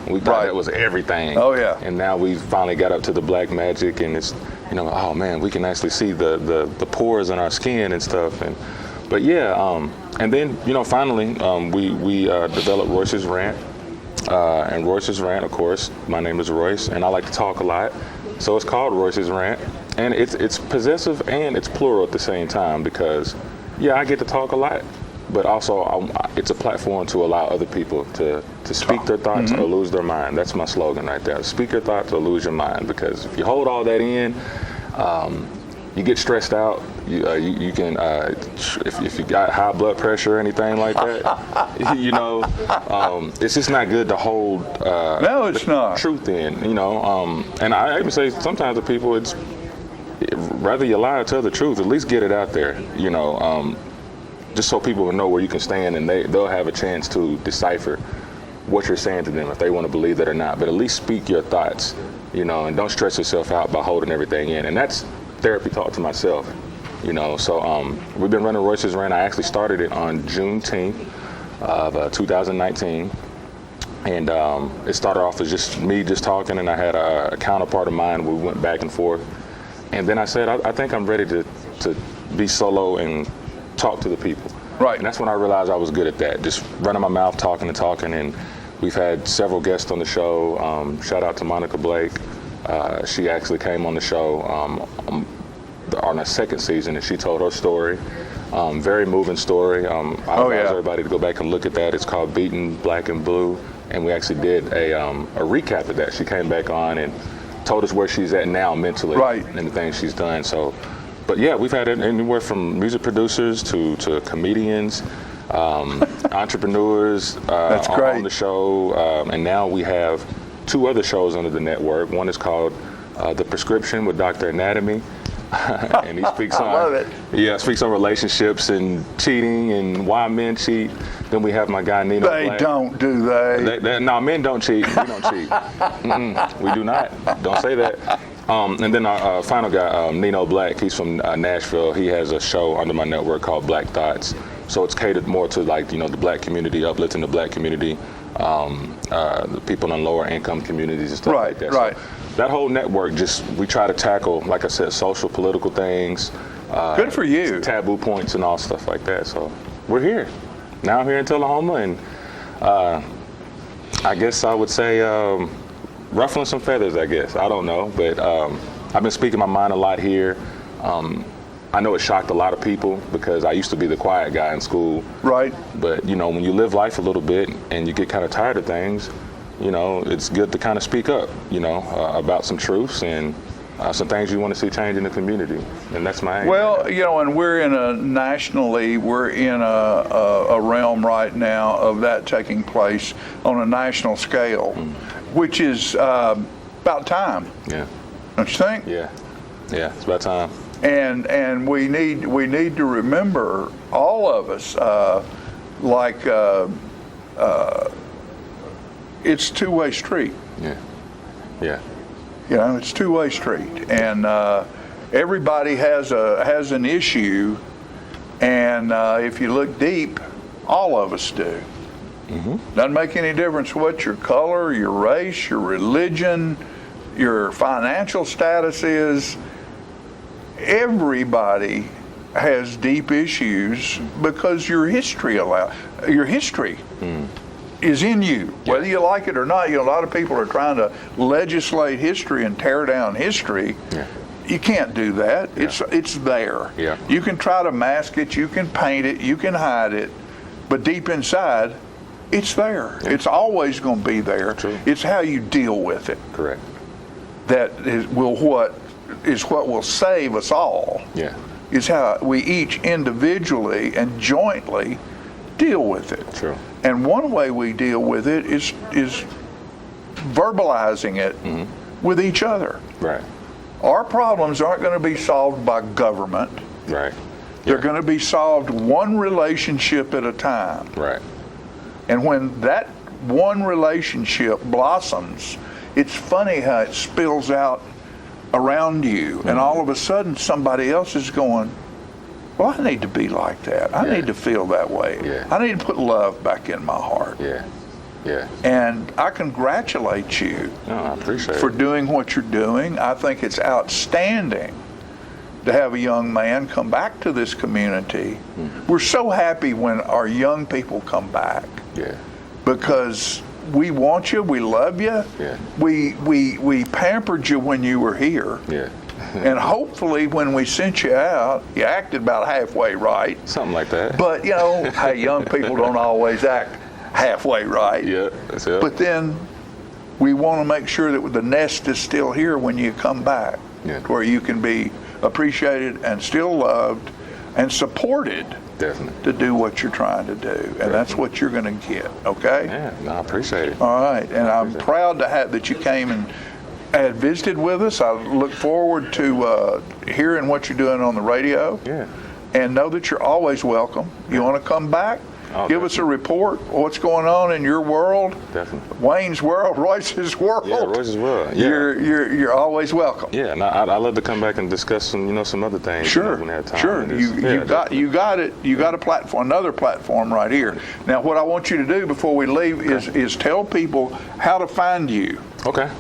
We thought that was everything. Oh yeah. And now we finally got up to the Blackmagic, and it's, you know, oh man, we can actually see the pores in our skin and stuff. But yeah, and then, you know, finally, we developed Royce's Rant. And Royce's Rant, of course, my name is Royce, and I like to talk a lot. So it's called Royce's Rant. And it's possessive and it's plural at the same time because, yeah, I get to talk a lot, but also it's a platform to allow other people to speak their thoughts or lose their mind. That's my slogan right there. Speak your thoughts or lose your mind, because if you hold all that in, you get stressed out. You can, if you got high blood pressure or anything like that, you know, it's just not good to hold no, it's not. Truth in, you know. And I even say sometimes to people, it's rather you lie or tell the truth, at least get it out there, you know, just so people will know where you can stand, and they'll have a chance to decipher what you're saying to them, if they want to believe that or not. But at least speak your thoughts, you know, and don't stress yourself out by holding everything in. And that's therapy talk to myself, you know. So we've been running Royce's Rant. I actually started it on Juneteenth of 2019, and it started off as just me just talking, and I had a counterpart of mine. We went back and forth, and then I said, I think I'm ready to be solo and talk to the people. Right. And that's when I realized I was good at that, just running my mouth, talking, and we've had several guests on the show. Shout out to Monica Blake. She actually came on the show on our second season, and she told her story. Very moving story. I advise everybody to go back and look at that. It's called Beaten Black and Blue, and we actually did a recap of that. She came back on and told us where she's at now mentally, and the things she's done. So, but yeah, we've had anywhere from music producers to comedians, entrepreneurs on the show, and now we have 2 other shows under the network. One is called The Prescription with Dr. Anatomy, and he speaks on speaks on relationships and cheating and why men cheat. Then we have my guy Nino Black. Don't, do they? No, men don't cheat. We don't cheat. We do not. Don't say that. And then our final guy, Nino Black, he's from Nashville. He has a show under my network called Black Thoughts. So it's catered more to, like, you know, the black community, uplifting the black community, the people in lower income communities and stuff like that. So that whole network, we try to tackle, like I said, social, political things. Good for you. Taboo points and all stuff like that. So we're here. Now I'm here in Tullahoma, and I guess I would say ruffling some feathers, I guess. I don't know, but I've been speaking my mind a lot here. I know it shocked a lot of people because I used to be the quiet guy in school. Right. But, when you live life a little bit and you get kind of tired of things, it's good to kind of speak up, about some truths and some things you want to see change in the community. And that's my aim. Well, and we're in a realm right now of that taking place on a national scale, which is about time. Yeah. Don't you think? Yeah. Yeah, it's about time. And we need to remember, all of us, it's a two-way street. Yeah. Yeah. It's a two-way street, and everybody has an issue, and if you look deep, all of us do. Doesn't make any difference what your color, your race, your religion, your financial status is. Everybody has deep issues because your history is in you, whether you like it or not. A lot of people are trying to legislate history and tear down history. You can't do that. It's there. You can try to mask it, you can paint it, you can hide it, but deep inside, it's there. It's always going to be there. True. It's how you deal with it. Correct. That is what will save us all. Is how we each individually and jointly deal with it. True. And one way we deal with it is verbalizing it with each other. Right. Our problems aren't going to be solved by government. Right. They're going to be solved one relationship at a time. Right. And when that one relationship blossoms, it's funny how it spills out around you, and all of a sudden somebody else is going, well, I need to be like that. I need to feel that way. I need to put love back in my heart. And I congratulate you I appreciate for it. doing what you're doing. I think it's outstanding to have a young man come back to this community. We're so happy when our young people come back. Because we want you, we love you. We pampered you when you were here. And hopefully when we sent you out, you acted about halfway right. Something like that. But hey, young people don't always act halfway right. That's it. But then we want to make sure that the nest is still here when you come back, where you can be appreciated and still loved and supported. Definitely. To do what you're trying to do, and that's what you're going to get. Okay. Yeah, I appreciate it. All right, and I'm proud to have that you came and had visited with us. I look forward to hearing what you're doing on the radio. And know that you're always welcome. You want to come back? Give us a report of what's going on in your world. Definitely. Wayne's world, Royce's world. Yeah, Royce's world. You're always welcome. Yeah, and I love to come back and discuss some other things. Sure. When I have time. Sure. You got it. You got a platform, another platform right here. Now, what I want you to do before we leave is tell people how to find you. Okay.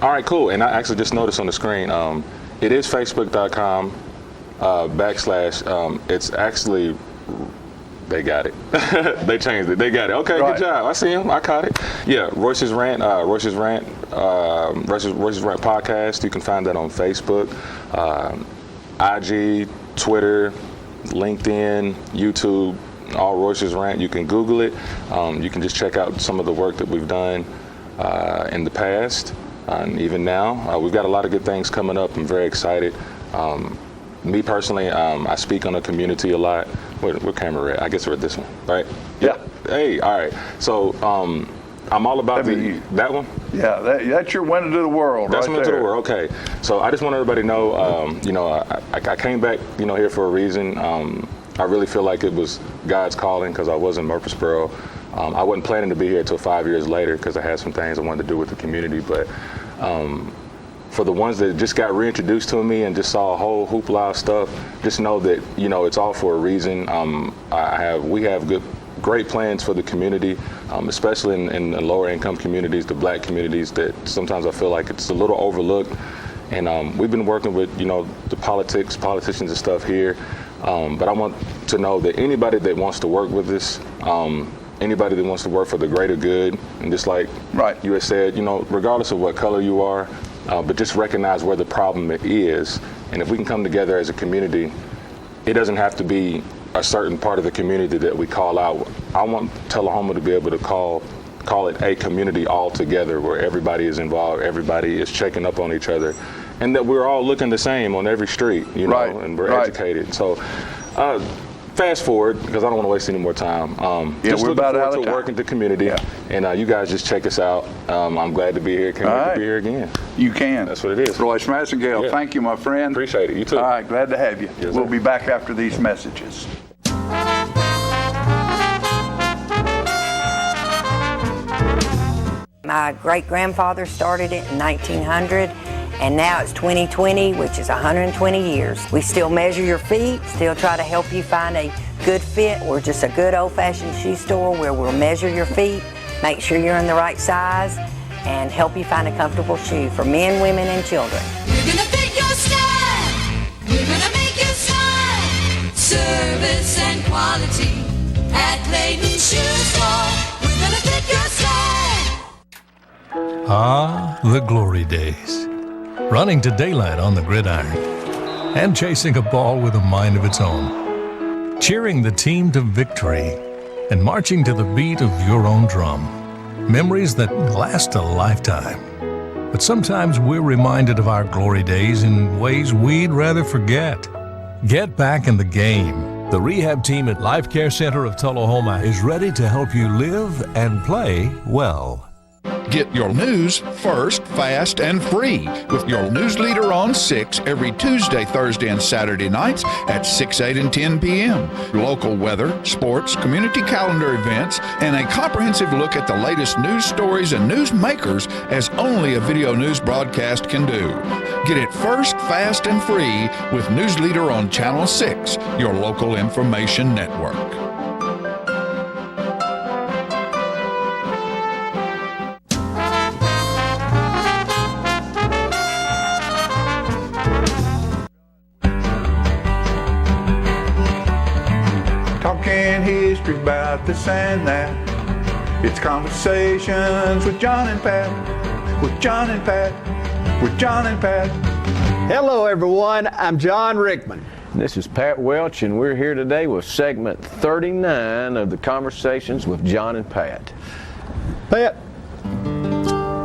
All right. Cool. And I actually just noticed on the screen, it is facebook.com / it's actually. They got it. They changed it. They got it. Okay, Good job. I see him. I caught it. Yeah, Royce's Rant podcast. You can find that on Facebook, IG, Twitter, LinkedIn, YouTube, all Royce's Rant. You can Google it. You can just check out some of the work that we've done in the past, and even now. We've got a lot of good things coming up. I'm very excited. Me personally, I speak on the community a lot. Where camera at? I guess we're at this one, right? Yeah. Hey, all right. So I'm all about that one? Yeah, that's your window to the world. That's right window to there. the world. Okay. So I just want everybody to know, I came back, here for a reason. I really feel like it was God's calling because I was in Murfreesboro. I wasn't planning to be here until 5 years later because I had some things I wanted to do with the community, but. For the ones that just got reintroduced to me and just saw a whole hoopla of stuff, just know that it's all for a reason. We have great plans for the community, especially in the lower income communities, the black communities that sometimes I feel like it's a little overlooked. And we've been working with the politicians and stuff here, but I want to know that anybody that wants to work with us. Anybody that wants to work for the greater good, and just like you had said, regardless of what color you are, but just recognize where the problem is, and if we can come together as a community, it doesn't have to be a certain part of the community that we call out. I want Tullahoma to be able to call it a community altogether, where everybody is involved, everybody is checking up on each other, and that we're all looking the same on every street, you know, and we're educated. So fast forward, because I don't want to waste any more time. Just we're about out of time. Working the community, and you guys just check us out. I'm glad to be here. Can't wait to be here again. You can. That's what it is. Royce Massengale, thank you, my friend. Appreciate it. You too. All right, glad to have you. Yes, we'll sir. be back after these messages. My great-grandfather started it in 1900, and now it's 2020, which is 120 years. We still measure your feet, still try to help you find a good fit. We're just a good old-fashioned shoe store where we'll measure your feet, make sure you're in the right size, and help you find a comfortable shoe for men, women, and children. We're gonna fit your style. We're gonna make you smile. Service and quality at Clayton Shoe Store. We're gonna fit your style. Ah, the glory days. Running to daylight on the gridiron and chasing a ball with a mind of its own. Cheering the team to victory and marching to the beat of your own drum. Memories that last a lifetime. But sometimes we're reminded of our glory days in ways we'd rather forget. Get back in the game. The rehab team at Life Care Center of Tullahoma is ready to help you live and play well. Get your news first, fast, and free with your news leader on 6 every Tuesday, Thursday, and Saturday nights at 6, 8, and 10 p.m. Local weather, sports, community calendar events, and a comprehensive look at the latest news stories and news makers as only a video news broadcast can do. Get it first, fast, and free with News Leader on Channel 6, your local information network. Talking history about this and that. It's conversations with John and Pat. With John and Pat. With John and Pat. Hello everyone, I'm John Rickman. This is Pat Welch, and we're here today with segment 39 of the Conversations with John and Pat. Pat,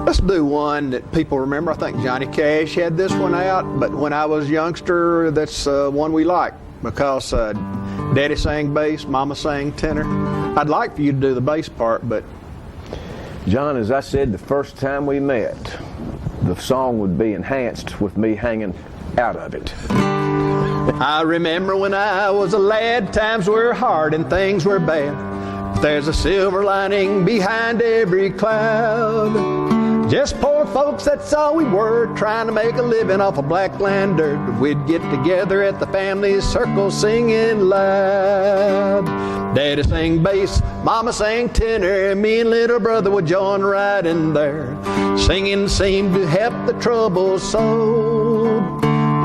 let's do one that people remember. I think Johnny Cash had this one out, but when I was a youngster, that's one we like because Daddy sang bass, Mama sang tenor. I'd like for you to do the bass part, but... John, as I said the first time we met, the song would be enhanced with me hanging out of it. I remember when I was a lad, times were hard and things were bad. But there's a silver lining behind every cloud. Just poor folks, that's all we were, trying to make a living off of black land dirt. But we'd get together at the family circle singing loud. Daddy sang bass, Mama sang tenor, and me and little brother would join right in there. Singing seemed to help the trouble so.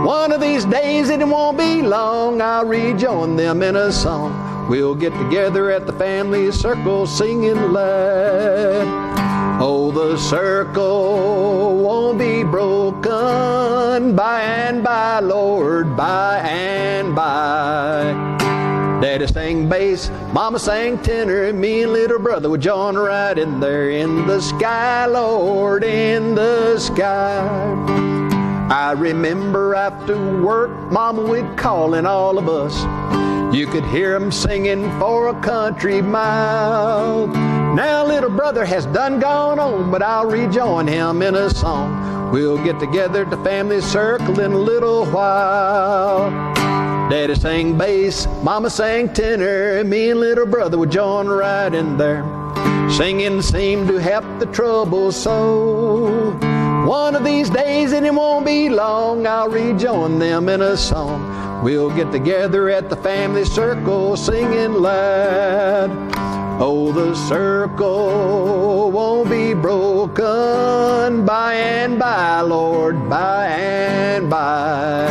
One of these days, it won't be long, I'll rejoin them in a song. We'll get together at the family circle singing loud. Oh, the circle won't be broken by and by, Lord, by and by. Daddy sang bass, Mama sang tenor, and me and little brother would join right in there. In the sky, Lord, in the sky. I remember after work, Mama would call in all of us. You could hear 'em singing for a country mile. Now little brother has done gone on, but I'll rejoin him in a song. We'll get together at the family circle in a little while. Daddy sang bass, Mama sang tenor, and me and little brother would join right in there. Singing seemed to help the trouble so. One of these days, and it won't be long, I'll rejoin them in a song. We'll get together at the family circle singing loud. Oh, the circle won't be broken by and by, Lord, by and by.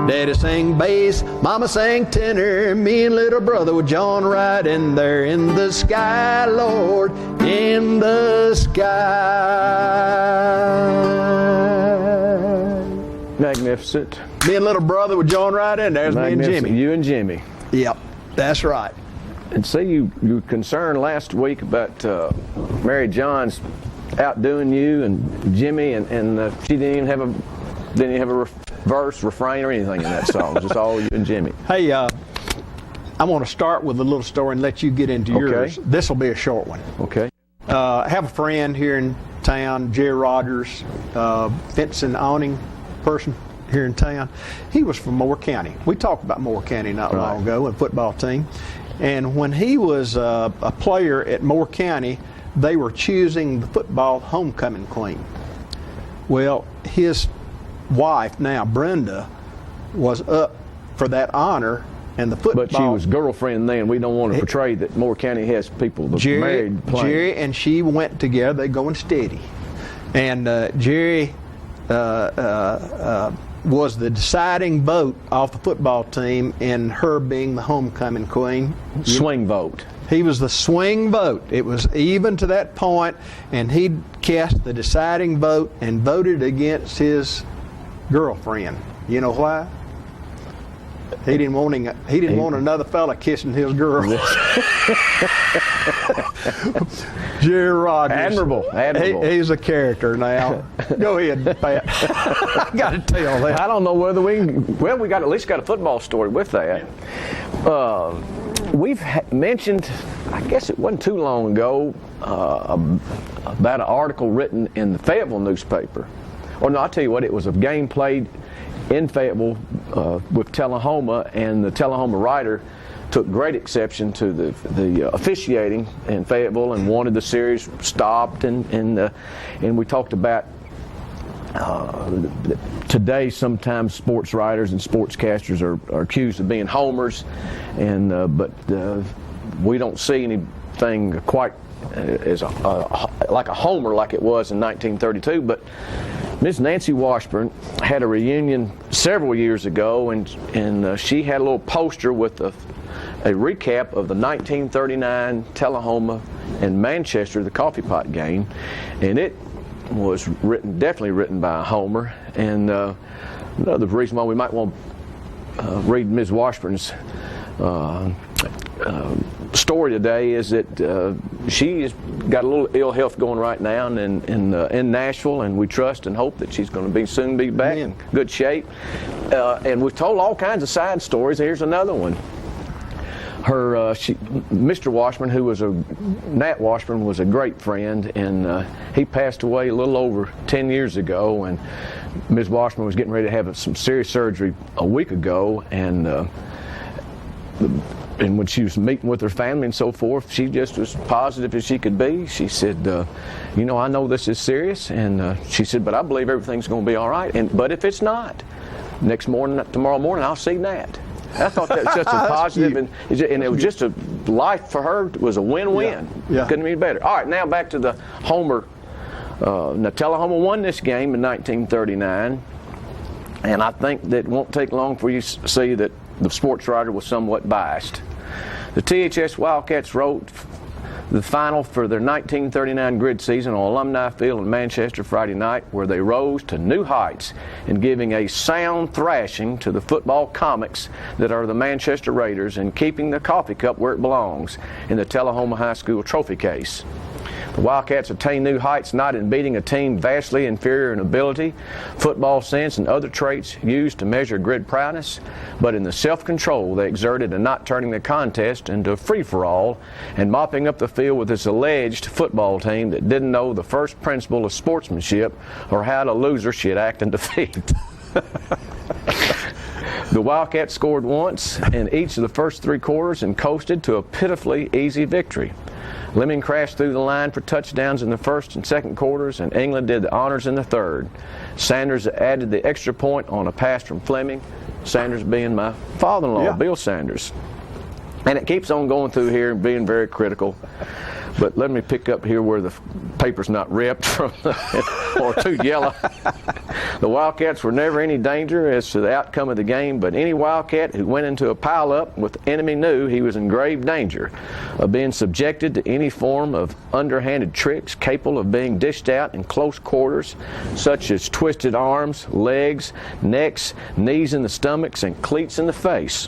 Daddy sang bass, Mama sang tenor, me and little brother would join right in there. In the sky, Lord, in the sky. Magnificent. Me and little brother would join right in. There's me and Jimmy. You and Jimmy. Yep, that's right. And see, you were concerned last week about Mary John's outdoing you and Jimmy, and she didn't even have a verse, refrain, or anything in that song. Just all you and Jimmy. Hey, I want to start with a little story and let you get into yours. This will be a short one. Okay. I have a friend here in town, Jerry Rogers, fencing awning person here in town. He was from Moore County. We talked about Moore County not long ago, a football team. And when he was a player at Moore County, they were choosing the football homecoming queen. Well, his wife now, Brenda, was up for that honor, and the football. But she was girlfriend then. We don't want to portray that Moore County has people that married playing. Jerry and she went together. They going steady, and Jerry was the deciding vote off the football team in her being the homecoming queen. Swing vote. He was the swing vote. It was even to that point, and he cast the deciding vote and voted against his girlfriend. You know why? He didn't want another fella kissing his girl. Jerry Rogers. Admirable. He's a character now. Go ahead, Pat. I got to tell that. I don't know whether we got at least got a football story with that. We've mentioned, I guess it wasn't too long ago, about an article written in the Fayetteville newspaper. Or no, I'll tell you what, it was a game played in Fayetteville with Tullahoma, and the Tullahoma writer took great exception to the officiating in Fayetteville and wanted the series stopped, and we talked about today sometimes sports writers and sportscasters are accused of being homers, and but we don't see anything quite as like a homer like it was in 1932, but Miss Nancy Washburn had a reunion several years ago, and she had a little poster with a recap of the 1939 Tullahoma and Manchester, the coffee pot game, and it was definitely written by a homer. And another reason why we might want to read Ms. Washburn's story today is that she's got a little ill health going right now in Nashville, and we trust and hope that she's going to soon be back in good shape. And we've told all kinds of side stories. Here's another one. Mr. Washburn, Nat Washburn, was a great friend, and he passed away a little over 10 years ago, and Ms. Washburn was getting ready to have some serious surgery a week ago, and when she was meeting with her family and so forth, she just was positive as she could be. She said, I know this is serious, and she said, but I believe everything's going to be all right, but if it's not, tomorrow morning, I'll see Nat. I thought that was just a positive, and it was just a life for her. It was a win-win. Yeah. Couldn't be better. All right, now back to the homer. Now Tullahoma won this game in 1939, and I think that it won't take long for you to see that the sports writer was somewhat biased. The THS Wildcats wrote the final for their 1939 grid season on Alumni Field in Manchester Friday night, where they rose to new heights in giving a sound thrashing to the football comics that are the Manchester Raiders and keeping the coffee cup where it belongs, in the Tullahoma High School trophy case. The Wildcats attained new heights not in beating a team vastly inferior in ability, football sense, and other traits used to measure grid prowess, but in the self-control they exerted in not turning the contest into a free-for-all and mopping up the field with this alleged football team that didn't know the first principle of sportsmanship or how to loser should act in defeat. The Wildcats scored once in each of the first three quarters and coasted to a pitifully easy victory. Lemming crashed through the line for touchdowns in the first and second quarters, and England did the honors in the third. Sanders added the extra point on a pass from Fleming, Sanders being my father-in-law, Bill Sanders. And it keeps on going through here and being very critical. But let me pick up here where the paper's not ripped from or too yellow. The Wildcats were never any danger as to the outcome of the game, but any Wildcat who went into a pileup with the enemy knew he was in grave danger of being subjected to any form of underhanded tricks capable of being dished out in close quarters, such as twisted arms, legs, necks, knees in the stomachs, and cleats in the face.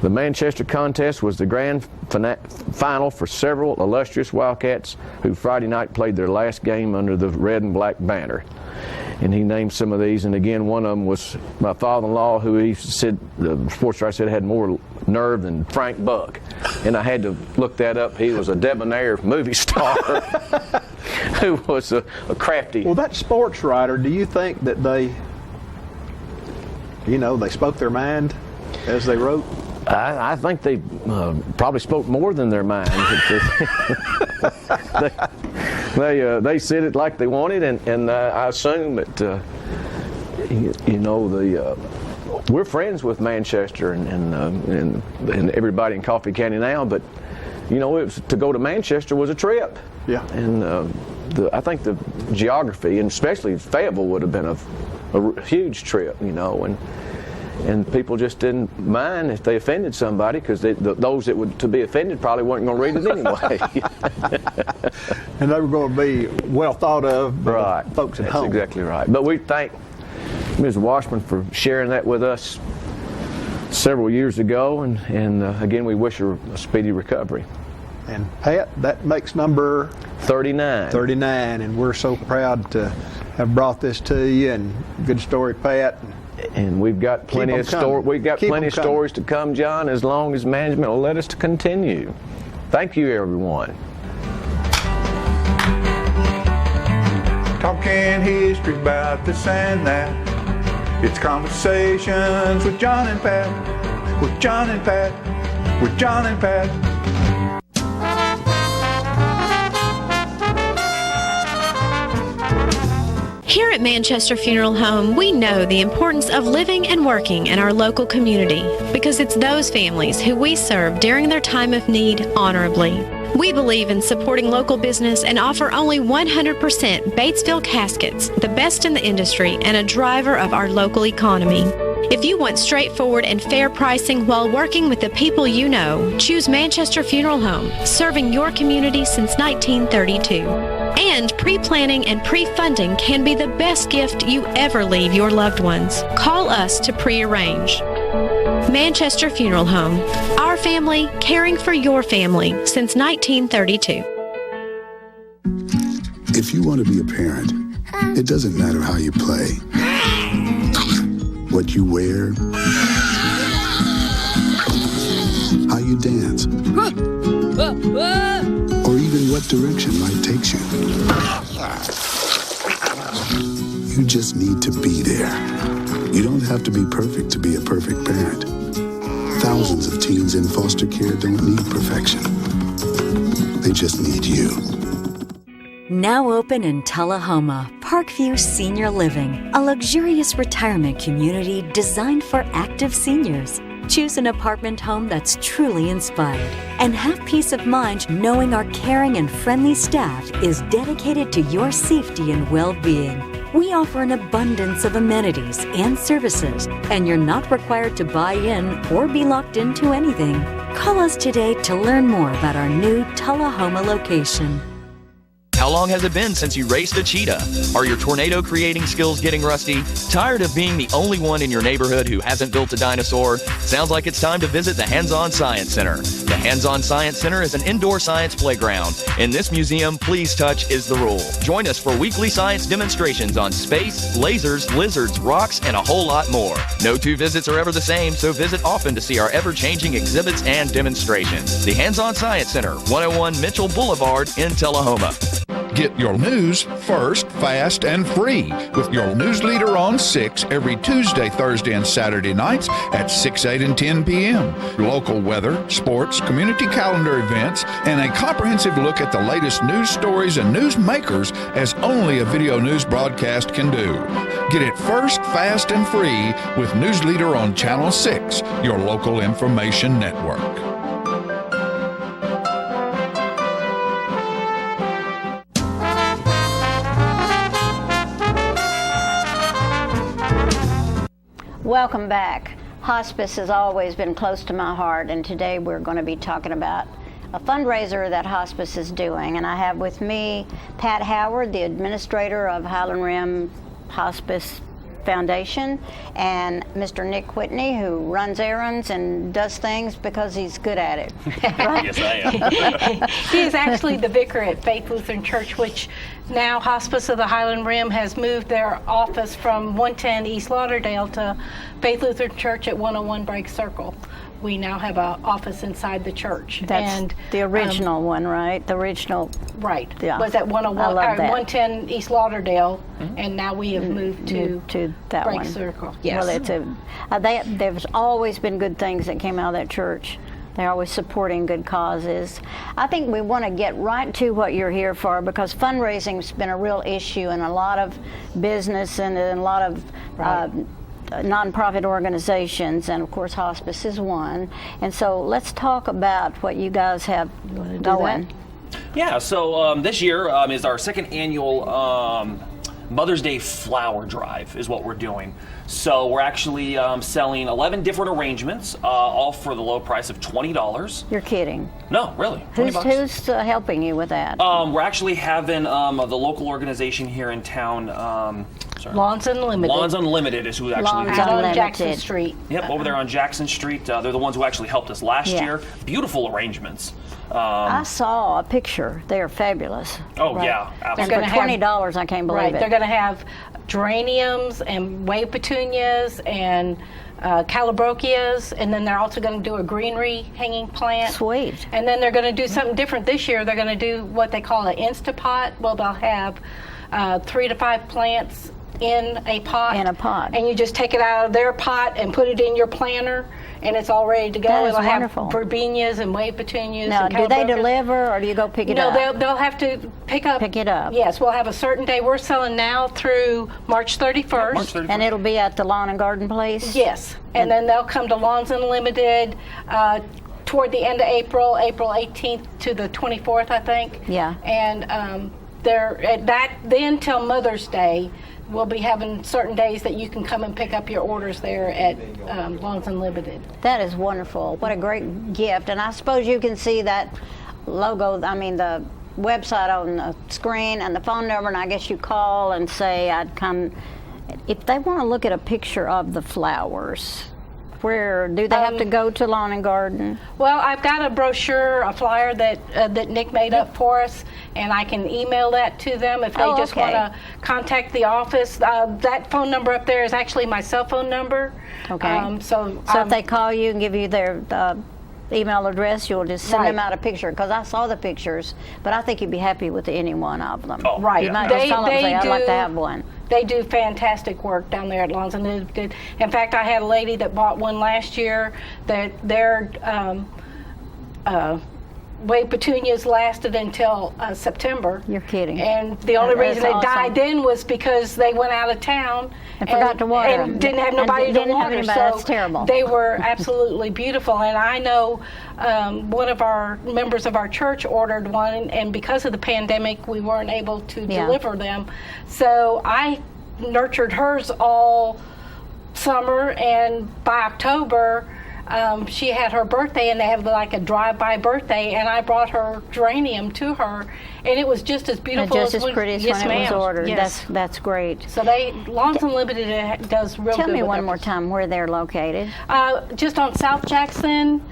The Manchester contest was the grand final for several illustrious Wildcats who Friday night played their last game under the red and black banner. And he named some of these, and again, one of them was my father-in-law, who he said, the sports writer said, had more nerve than Frank Buck. And I had to look that up. He was a debonair movie star who was a crafty. Well, that sports writer, do you think that they spoke their mind as they wrote? I think they probably spoke more than their minds. They said it like they wanted, and I assume that we're friends with Manchester and everybody in Coffee County now. But to go to Manchester was a trip. Yeah. And I think the geography, and especially Fayetteville, would have been a huge trip. And people just didn't mind if they offended somebody, because those that would to be offended probably weren't going to read it anyway. And they were going to be well thought of by right. folks at That's home. Exactly right. But we thank Ms. Washburn for sharing that with us several years ago, and again, we wish her a speedy recovery. And Pat, that makes number 39. 39, and we're so proud to have brought this to you. And good story, Pat. And we've got plenty of stories to come, John, as long as management will let us to continue. Thank you, everyone. Talking history about this and that. It's conversations with John and Pat, with John and Pat, with John and Pat. Here at Manchester Funeral Home, we know the importance of living and working in our local community, because it's those families who we serve during their time of need honorably. We believe in supporting local business and offer only 100% Batesville caskets, the best in the industry and a driver of our local economy. If you want straightforward and fair pricing while working with the people you know, choose Manchester Funeral Home, serving your community since 1932. And pre-planning and pre-funding can be the best gift you ever leave your loved ones. Call us to pre-arrange. Manchester Funeral Home. Our family caring for your family since 1932. If you want to be a parent, it doesn't matter how you play, what you wear, how you dance, or even what direction life takes you. You just need to be there. You don't have to be perfect to be a perfect parent. Thousands of teens in foster care don't need perfection. They just need you. Now open in Tullahoma, Parkview Senior Living, a luxurious retirement community designed for active seniors. Choose an apartment home that's truly inspired, and have peace of mind knowing our caring and friendly staff is dedicated to your safety and well-being. We offer an abundance of amenities and services, and you're not required to buy in or be locked into anything. Call us today to learn more about our new Tullahoma location. How long has it been since you raced a cheetah? Are your tornado creating skills getting rusty? Tired of being the only one in your neighborhood who hasn't built a dinosaur? Sounds like it's time to visit the Hands-On Science Center. The Hands-On Science Center is an indoor science playground. In this museum, please touch is the rule. Join us for weekly science demonstrations on space, lasers, lizards, rocks, and a whole lot more. No two visits are ever the same, so visit often to see our ever-changing exhibits and demonstrations. The Hands-On Science Center, 101 Mitchell Boulevard in Tullahoma. Get your news first, fast, and free with your news leader on 6 every Tuesday, Thursday, and Saturday nights at 6, 8, and 10 p.m. Local weather, sports, community calendar events, and a comprehensive look at the latest news stories and news makers as only a video news broadcast can do. Get it first, fast, and free with News Leader on Channel 6, your local information network. Welcome back. Hospice has always been close to my heart, and today we're going to be talking about a fundraiser that Hospice is doing. And I have with me Pat Howard, the administrator of Highland Rim Hospice Foundation, and Mr. Nick Whitney, who runs errands and does things because he's good at it. Right? Yes, I am. He is actually the vicar at Faith Lutheran Church, which now Hospice of the Highland Rim has moved their office from 110 East Lauderdale to Faith Lutheran Church at 101 Brake Circle. We now have an office inside the church. That's and the original one, right? The original. Right. Yeah. Was at 101, I love that. 110 East Lauderdale, and now we have moved to that Brake one. Circle. Yes. Well, there's always been good things that came out of that church. They're always supporting good causes. I think we want to get right to what you're here for, because fundraising's been a real issue in a lot of business and in a lot of nonprofit organizations, and of course Hospice is one. And so let's talk about what you guys have going. Yeah, so this year is our second annual Mother's Day flower drive is what we're doing. So we're actually selling 11 different arrangements, all for the low price of $20. You're kidding. No, really. Who's helping you with that? We're actually having the local organization here in town. Lawns Unlimited. Lawns Unlimited is who actually out on Jackson Street. Yep, over there on Jackson Street. They're the ones who actually helped us last year. Beautiful arrangements. I saw a picture. They are fabulous. Oh, yeah, absolutely. And for $20, I can't believe it. They're going to have geraniums and wave petunias and calabrochias, and then they're also going to do a greenery hanging plant. Sweet. And then they're going to do something different this year. They're going to do what they call an Instapot. Well, they'll have 3 to 5 plants in a pot. And you just take it out of their pot and put it in your planter, and it's all ready to go. That is It'll wonderful. have verbenias and wave petunias. Now, and do they calabrochias. deliver, or do you go pick it up? No, they'll have to pick it up. Yes, we'll have a certain day. We're selling now through March 31st. And it'll be at the Lawn and Garden Place? Yes, and then they'll come to Lawns Unlimited toward the end of April 18th to the 24th, I think. Yeah. And they're at that then till Mother's Day. We'll be having certain days that you can come and pick up your orders there at Lawns Unlimited. That is wonderful. What a great gift. And I suppose you can see that logo, the website on the screen and the phone number, and I guess you call and say I'd come. If they want to look at a picture of the flowers, where do they have to go to Lawn and Garden? Well, I've got a brochure, a flyer that Nick made up for us, and I can email that to them if they just want to contact the office. That phone number up there is actually my cell phone number. Okay. So if they call you and give you their email address, you'll just send them out a picture, because I saw the pictures, but I think you'd be happy with any one of them. Oh, right. You might just tell them, say, I'd like to have one. They do fantastic work down there at Lawns Unlimited. In fact, I had a lady that bought one last year that their wave petunias lasted until September. You're kidding. And the only reason That's it died then was because they went out of town and forgot to water them. And didn't have nobody to water. So that's terrible. They were absolutely beautiful. And I know one of our members of our church ordered one, and because of the pandemic, we weren't able to deliver them. So I nurtured hers all summer, and by October, she had her birthday, and they have like a drive-by birthday, and I brought her geranium to her, and it was just as beautiful just as pretty as when it was ordered. Yes. That's great. So Lawns Unlimited does real good. Tell me with one more time where they're located. Just on South Jackson.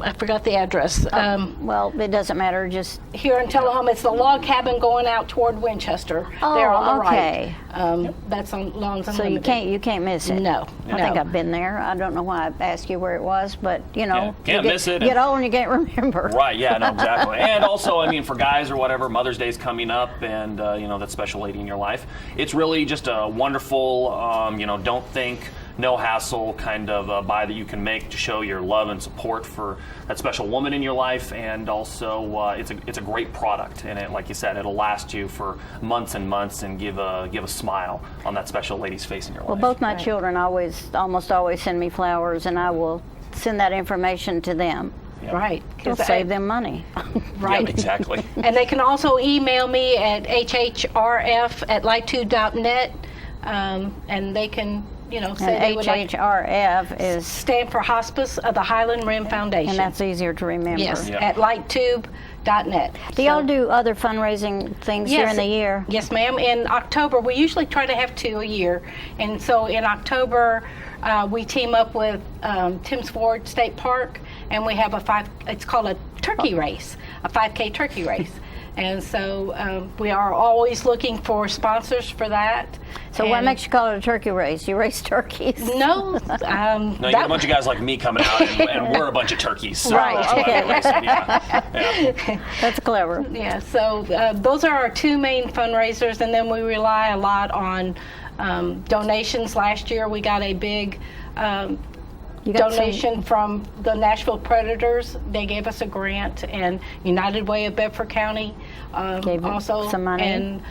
I forgot the address. Well, it doesn't matter. Just here in Tullahoma, it's the log cabin going out toward Winchester. Oh, there on the okay. right. That's on Lawns Unlimited. So you can't miss it. No, I think I've been there. I don't know why I asked you where it was, but can't miss it. You get old and you can't remember. Right? Yeah, no, exactly. And also, for guys or whatever, Mother's Day's coming up, and that special lady in your life. It's really just a wonderful, don't think, no hassle kind of buy that you can make to show your love and support for that special woman in your life, and also it's a great product, and it, like you said, it'll last you for months and months and give a smile on that special lady's face in your life. Well, both my children almost always send me flowers, and I will send that information to them. Yep. Right. It'll save them money. Right. Yep, exactly. And they can also email me at hhrf@light2.net, and they can say they would like HHRF is stand for Hospice of the Highland Rim Foundation. And that's easier to remember. Yes, at lighttube.net. Do y'all do other fundraising things during the year? Yes, ma'am. In October, we usually try to have 2 a year. And so in October, we team up with Timms Ford State Park, and we have it's called a turkey race, a 5K turkey race. And so we are always looking for sponsors for that. So what makes you call it a turkey race? You race turkeys? No. No, you get a bunch of guys like me coming out, and we're a bunch of turkeys. So Right, that's why okay. we're racing, yeah. That's clever. Yeah, so those are our 2 main fundraisers, and then we rely a lot on donations. Last year we got a big donation from the Nashville Predators. They gave us a grant, and United Way of Bedford County gave also some money. And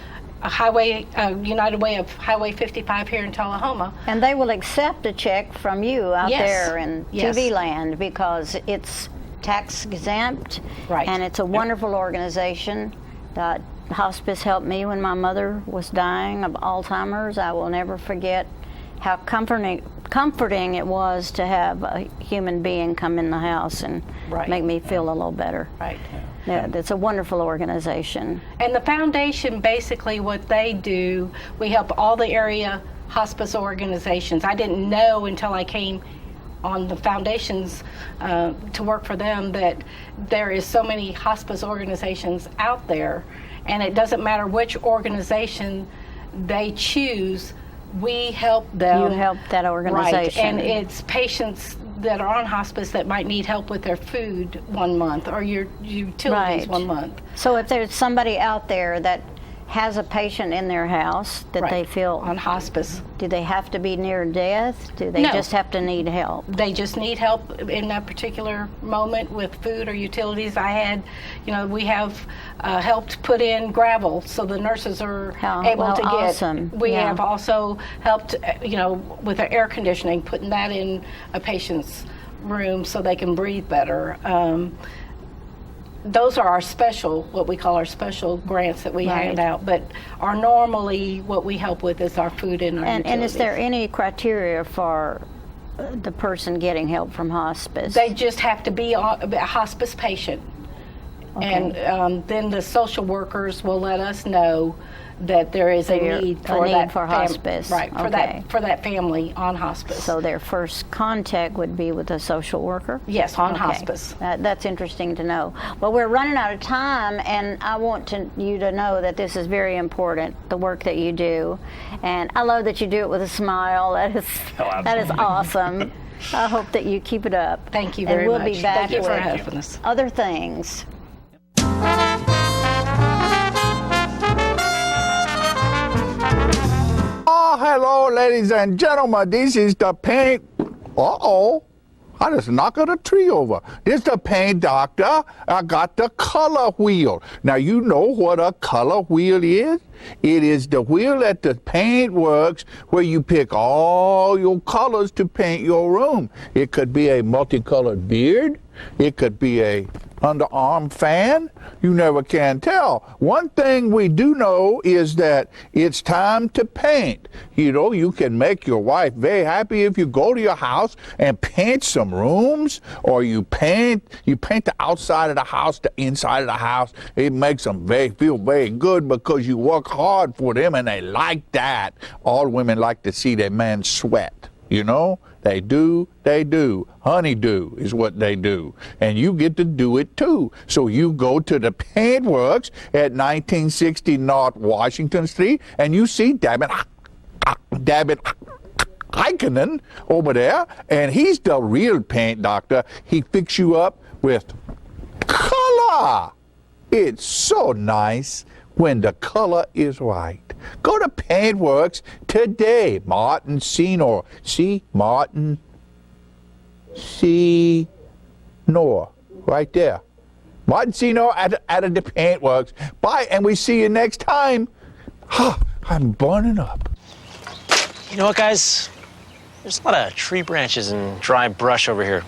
United Way of Highway 55 here in Tullahoma. And they will accept a check from you out Yes. there in Yes. TV land because it's tax exempt, Right. and it's a wonderful organization. Hospice helped me when my mother was dying of Alzheimer's. I will never forget how comforting it was to have a human being come in the house and make me feel a little better. Right. Yeah, it's a wonderful organization. And the foundation, basically what they do, we help all the area hospice organizations. I didn't know until I came on the foundations to work for them that there is so many hospice organizations out there, and it doesn't matter which organization they choose, we help them. You help that organization. Right, and it's patients that are on hospice that might need help with their food 1 month or your utilities 1 month. So if there's somebody out there that has a patient in their house that they feel on hospice, do they have to be near death? Do they No. just have to need help? They just need help in that particular moment with food or utilities. We have helped put in gravel so the nurses are able to get. Awesome. We Yeah. have also helped, with the air conditioning, putting that in a patient's room so they can breathe better. Those are what we call our special grants that we hand out, but are normally what we help with is our food and our utilities. And is there any criteria for the person getting help from hospice? They just have to be a hospice patient. Okay. And then the social workers will let us know that there is a need for hospice. Right, Okay. for that family on hospice. So their first contact would be with a social worker? Yes, on hospice. That's interesting to know. Well, we're running out of time, and I want you to know that this is very important, the work that you do. And I love that you do it with a smile. That is awesome. I hope that you keep it up. Thank you very much. And we'll be back Thank you for with having us. other things. Oh, hello, ladies and gentlemen. This is the paint. Uh-oh. I just knocked a tree over. This is the paint doctor. I got the color wheel. Now, you know what a color wheel is? It is the wheel at the paint works where you pick all your colors to paint your room. It could be a multicolored beard. It could be a underarm fan. You never can tell. One thing we do know is that it's time to paint. You can make your wife very happy if you go to your house and paint some rooms, or you paint the outside of the house, the inside of the house. It makes them feel very good because you work hard for them and they like that. All women like to see their man sweat. They do. Honeydew is what they do. And you get to do it too. So you go to the Paintworks at 1960 North Washington Street and you see David Heikkinen over there, and he's the real paint doctor. He fix you up with color. It's so nice when the color is right. Go to Paintworks today. Martin Senor. See? Martin Senor. Right there. Martin Senor at the Paintworks. Bye, and we see you next time. I'm burning up. You know what, guys? There's a lot of tree branches and dry brush over here.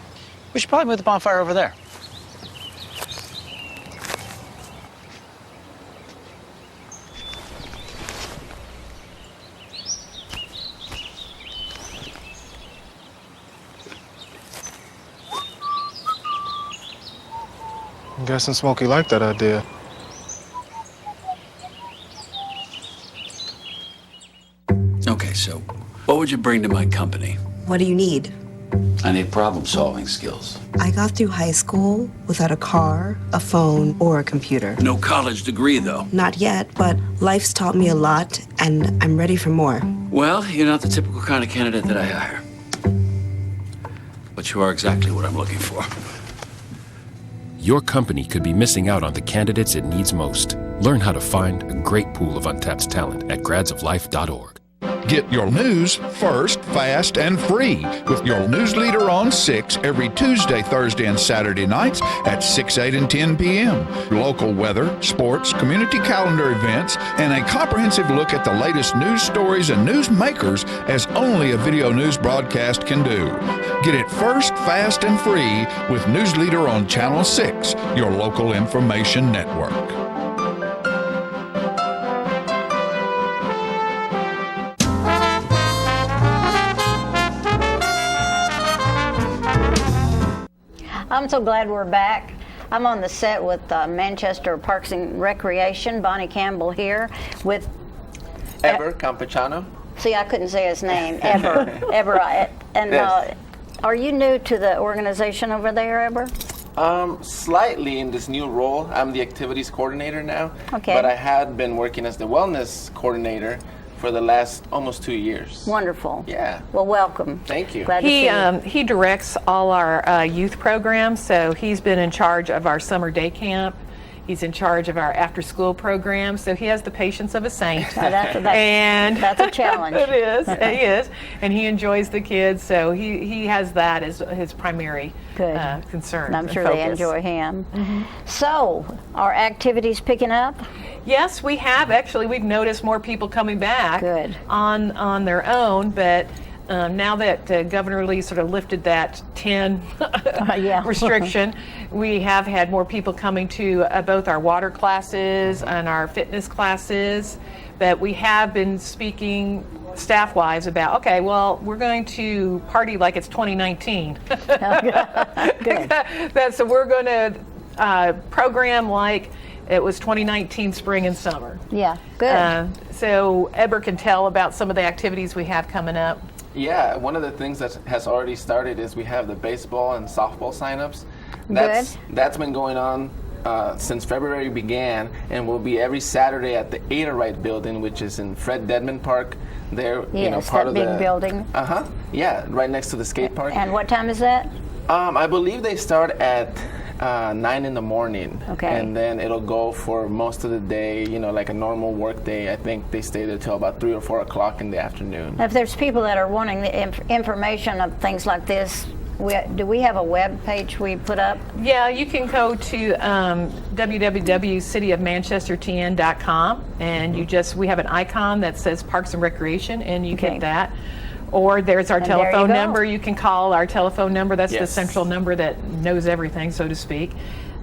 We should probably move the bonfire over there. guessing Smokey liked that idea. Okay, so what would you bring to my company? What do you need? I need problem-solving skills. I got through high school without a car, a phone, or a computer. No college degree, though. Not yet, but life's taught me a lot, and I'm ready for more. Well, you're not the typical kind of candidate that I hire. But you are exactly what I'm looking for. Your company could be missing out on the candidates it needs most. Learn how to find a great pool of untapped talent at gradsoflife.org. Get your news first, fast, and free with your news leader on 6 every Tuesday, Thursday, and Saturday nights at 6, 8, and 10 p.m. Local weather, sports, community calendar events, and a comprehensive look at the latest news stories and news makers as only a video news broadcast can do. Get it first, fast, and free with News Leader on Channel 6, your local information network. I'm so glad we're back. I'm on the set with Manchester Parks and Recreation, Bonnie Campbell here with Eber Campechano. See, I couldn't say his name. Eber. And Yes. Are you new to the organization over there, Eber? Slightly in this new role. I'm the activities coordinator now. Okay. But I had been working as the wellness coordinator for the last almost 2 years. Wonderful. Yeah. Well, welcome. Thank you. Glad to see you. He directs all our youth programs, so he's been in charge of our summer day camp. He's in charge of our after-school program, so he has the patience of a saint. That's a challenge. It is. He is, and he enjoys the kids, so he has that as his primary concern. And I'm and sure they focus. enjoy him. So, are activities picking up? Yes, we have. Actually, we've noticed more people coming back on their own, but now that Governor Lee sort of lifted that 10 restriction, we have had more people coming to both our water classes and our fitness classes. But we have been speaking staff-wise about, okay, well, we're going to party like it's 2019. So we're going to program like it was 2019 spring and summer. Yeah, good. So Eber can tell about some of the activities we have coming up. Yeah, one of the things that has already started is we have the baseball and softball signups. That's been going on since February began, and will be every Saturday at the Ada Wright building, which is in Fred Dedman Park. There, part of that big the building. Yeah, right next to the skate park. And what time is that? I believe they start at 9 in the morning. Okay. And then it'll go for most of the day, like a normal work day. I think they stay there till about 3 or 4 o'clock in the afternoon. If there's people that are wanting the information of things like this, do we have a web page we put up? Yeah, you can go to www.cityofmanchestertn.com, and we have an icon that says Parks and Recreation, and you hit that. Or there's our telephone number. You can call our telephone number. That's the central number that knows everything, so to speak.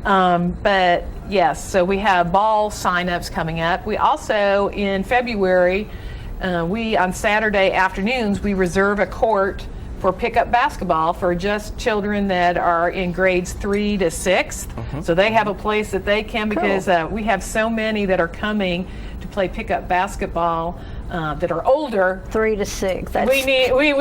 But yes, so we have ball signups coming up. We also, in February, on Saturday afternoons, we reserve a court for pickup basketball for just children that are in grades 3 to 6. So they have a place that they can, because we have so many that are coming to play pickup basketball that are older. 3 to 6. We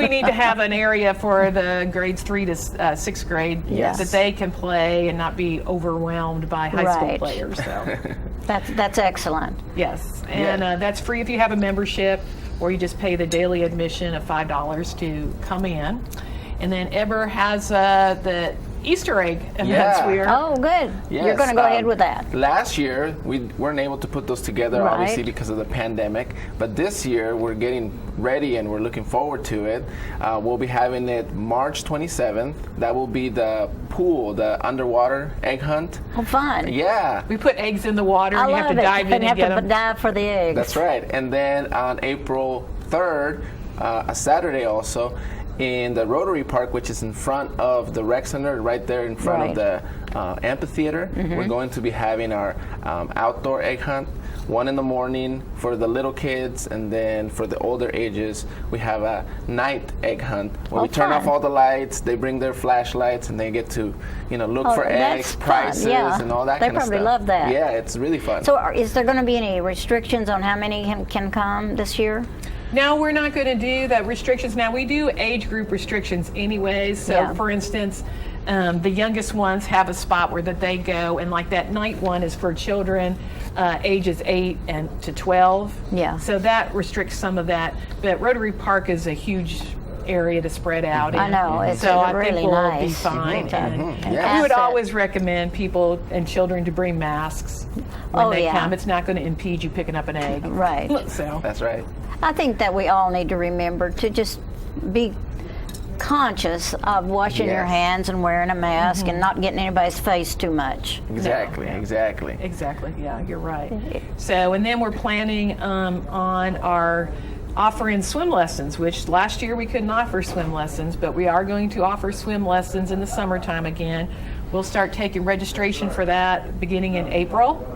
need to have an area for the grades 3 to 6th grade that they can play and not be overwhelmed by high school players. So. That's excellent. Yes, and that's free if you have a membership, or you just pay the daily admission of $5 to come in. And then Eber has the Easter egg events. Oh, good. Yes, You're going to go ahead with that. Last year, we weren't able to put those together, obviously, because of the pandemic. But this year, we're getting ready and we're looking forward to it. We'll be having it March 27th. That will be the pool, the underwater egg hunt. Oh, fun. Yeah. We put eggs in the water, and you have to dive in and get them. You have to dive for the eggs. That's right. And then on April 3rd, a Saturday also, in the Rotary Park, which is in front of the rec center, right there in front of the amphitheater. We're going to be having our outdoor egg hunt, 1 in the morning for the little kids, and then for the older ages, we have a night egg hunt where we turn off all the lights, they bring their flashlights, and they get to, look for eggs, prices, and all that kind of stuff. They probably love that. Yeah, it's really fun. So is there going to be any restrictions on how many can come this year? No, we're not going to do the restrictions. Now, we do age group restrictions anyways. So, for instance, the youngest ones have a spot where that they go, and like that night one is for children ages 8 to 12. Yeah. So that restricts some of that. But Rotary Park is a huge area to spread out. I know. It's so I really think we'll nice. be fine. And we would always recommend people and children to bring masks when they come. It's not going to impede you picking up an egg. Right. So that's right. I think that we all need to remember to just be conscious of washing your hands and wearing a mask and not getting anybody's face too much. Exactly. Yeah, you're right. So, and then we're planning on our offering swim lessons, which last year we couldn't offer swim lessons, but we are going to offer swim lessons in the summertime again. We'll start taking registration for that beginning in April.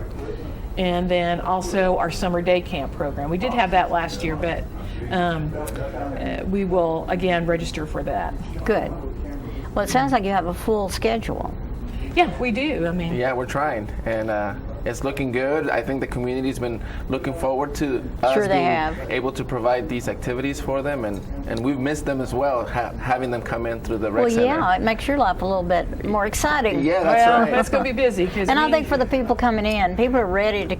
And then also our summer day camp program. We did have that last year, but we will again register for that. Good. Well, it sounds like you have a full schedule. Yeah, we do. I mean, yeah, we're trying, and it's looking good. I think the community's been looking forward to us being able to provide these activities for them, and we've missed them as well, having them come in through the rec center. Well, yeah, it makes your life a little bit more exciting. Yeah, that's right. It's going to be busy. And I think for the people coming in, people are ready to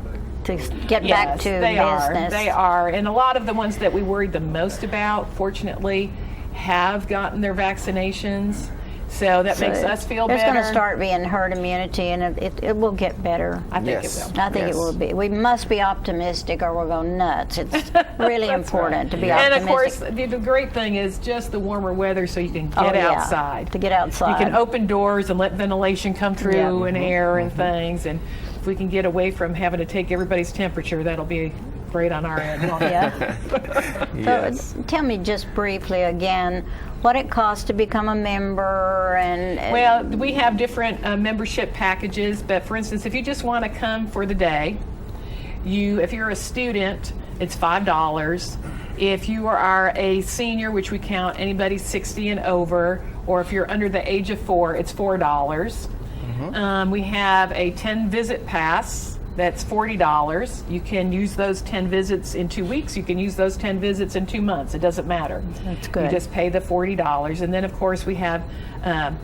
get back to business. They are. And a lot of the ones that we worried the most about, fortunately, have gotten their vaccinations. So that makes us feel better. It's going to start being herd immunity, and it will get better. I think it will. I think it will be. We must be optimistic or we'll go nuts. It's really important to be optimistic. And of course, the great thing is just the warmer weather so you can get outside. To get outside. You can open doors and let ventilation come through and air and things. And if we can get away from having to take everybody's temperature, that'll be great on our end. So tell me just briefly again what it costs to become a member. And well, we have different membership packages, but for instance, if you just want to come for the day, if you're a student, it's $5. If you are a senior, which we count anybody 60 and over, or if you're under the age of 4, it's $4. We have a 10 visit pass. That's $40. You can use those 10 visits in 2 weeks. You can use those 10 visits in 2 months. It doesn't matter. That's good. You just pay the $40. And then, of course, we have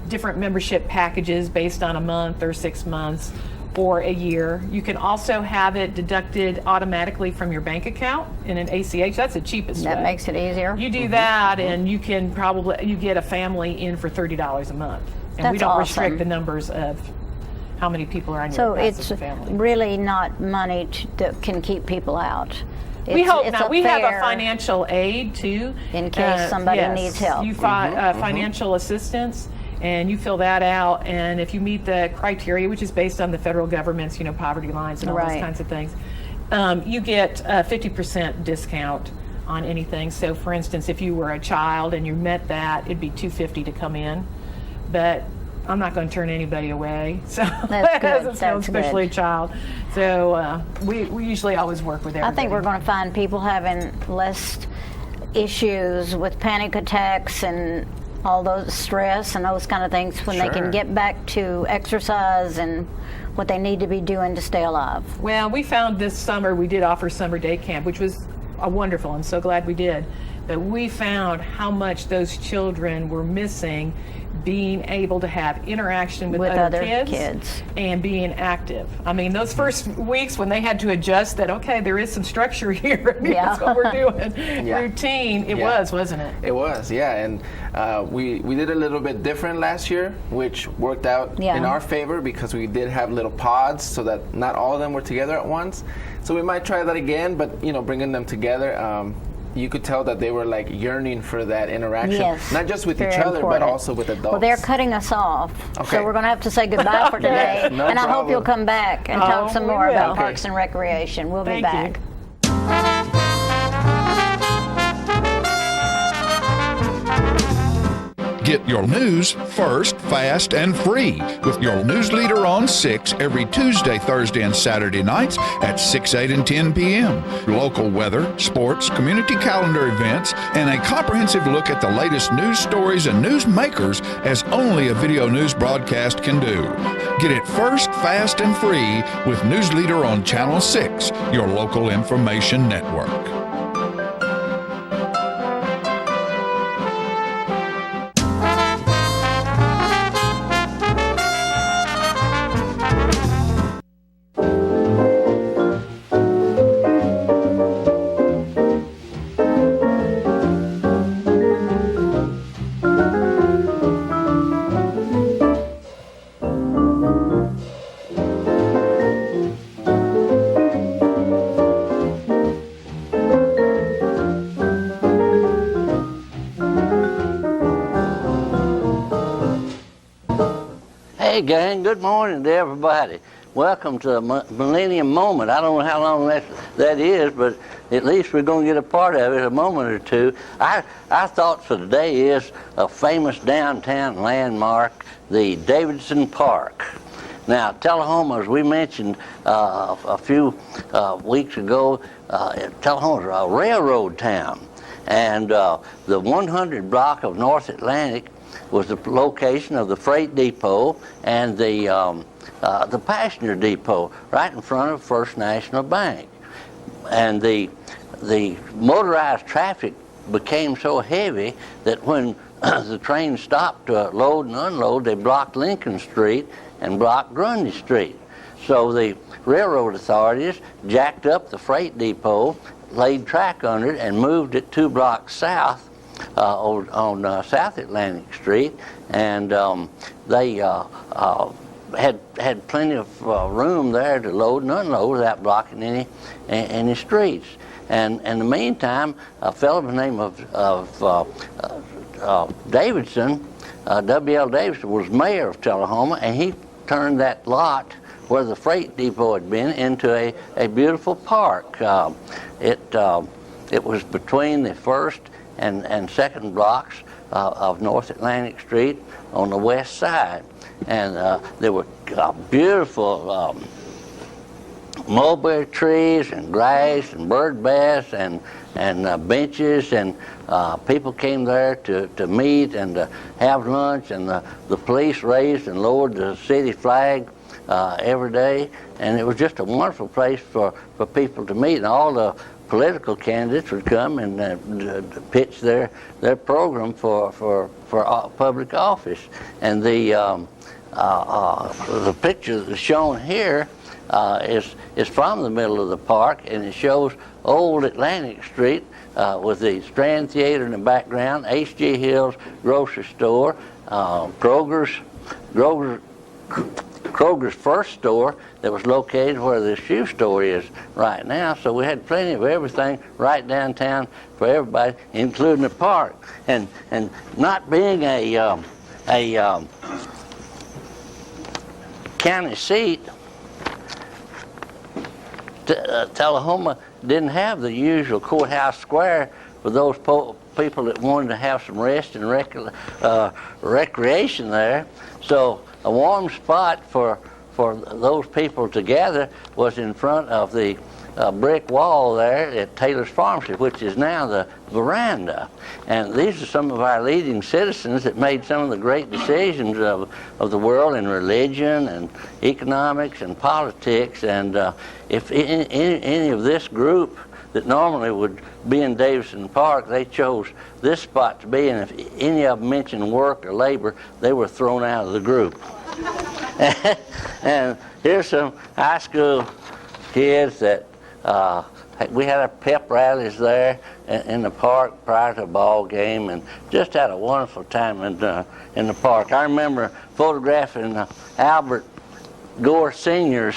different membership packages based on a month or 6 months or a year. You can also have it deducted automatically from your bank account in an ACH. That's the cheapest way. That makes it easier. You do that, and you can you get a family in for $30 a month. And we don't restrict the numbers of how many people are on your family. So it's really not money that can keep people out. We hope not. We have a financial aid too. In case somebody needs help. You financial assistance, and you fill that out, and if you meet the criteria, which is based on the federal government's, poverty lines and all those kinds of things, you get a 50% discount on anything. So for instance, if you were a child and you met that, it'd be $250 to come in. But I'm not going to turn anybody away. So that's good. Especially a child. So we usually always work with everybody. I think we're going to find people having less issues with panic attacks and all those stress and those kind of things when they can get back to exercise and what they need to be doing to stay alive. Well, we found this summer we did offer summer day camp, which was wonderful. I'm so glad we did. But we found how much those children were missing being able to have interaction with other kids and being active. I mean, those first weeks when they had to adjust that, okay, there is some structure here. That's what we're doing. Routine. It was, wasn't it? It was, and we did a little bit different last year, which worked out in our favor because we did have little pods so that not all of them were together at once. So we might try that again, but bringing them together, you could tell that they were like yearning for that interaction, not just with each other, but also with adults. Well, they're cutting us off, so we're going to have to say goodbye for today. And I hope you'll come back and talk some more about Parks and Recreation. We'll be back. Get your news first, fast, and free with your news leader on 6 every Tuesday, Thursday, and Saturday nights at 6, 8, and 10 p.m. Local weather, sports, community calendar events, and a comprehensive look at the latest news stories and news makers as only a video news broadcast can do. Get it first, fast, and free with News Leader on Channel 6, your local information network. Hey gang, good morning to everybody. Welcome to the Millennium Moment. I don't know how long that is, but at least we're going to get a part of it, a moment or two. Our thoughts for today is a famous downtown landmark, the Davidson Park. Now, Tullahoma, as we mentioned a few weeks ago, Tullahoma is a railroad town. And the 100 block of North Atlantic was the location of the freight depot and the passenger depot right in front of First National Bank. And the motorized traffic became so heavy that when the train stopped to load and unload, they blocked Lincoln Street and blocked Grundy Street. So the railroad authorities jacked up the freight depot, laid track under it, and moved it 2 blocks south on South Atlantic Street, and they had plenty of room there to load and unload without blocking any streets. And in the meantime, a fellow by the name of Davidson, W.L. Davidson, was mayor of Tullahoma, and he turned that lot where the freight depot had been into a beautiful park. It was between the first and second blocks of North Atlantic Street on the west side. And there were beautiful mulberry trees and grass and bird baths and benches, and people came there to meet and to have lunch, and the police raised and lowered the city flag every day, and it was just a wonderful place for people to meet, and all the political candidates would come and pitch their program for public office. And the picture that's shown here is from the middle of the park, and it shows Old Atlantic Street with the Strand Theater in the background, H.G. Hill's grocery store, Kroger's first store that was located where the shoe store is right now. So we had plenty of everything right downtown for everybody, including the park. And not being a county seat, Tullahoma didn't have the usual courthouse square for those people that wanted to have some rest and recreation there. So a warm spot for those people to gather was in front of the brick wall there at Taylor's Pharmacy, which is now the veranda. And these are some of our leading citizens that made some of the great decisions of the world in religion and economics and politics. And if any of this group that normally would be in Davidson Park, they chose this spot to be, and if any of them mentioned work or labor, they were thrown out of the group. And here's some high school kids that we had our pep rallies there in the park prior to a ball game, and just had a wonderful time in the park. I remember photographing Albert Gore Sr.'s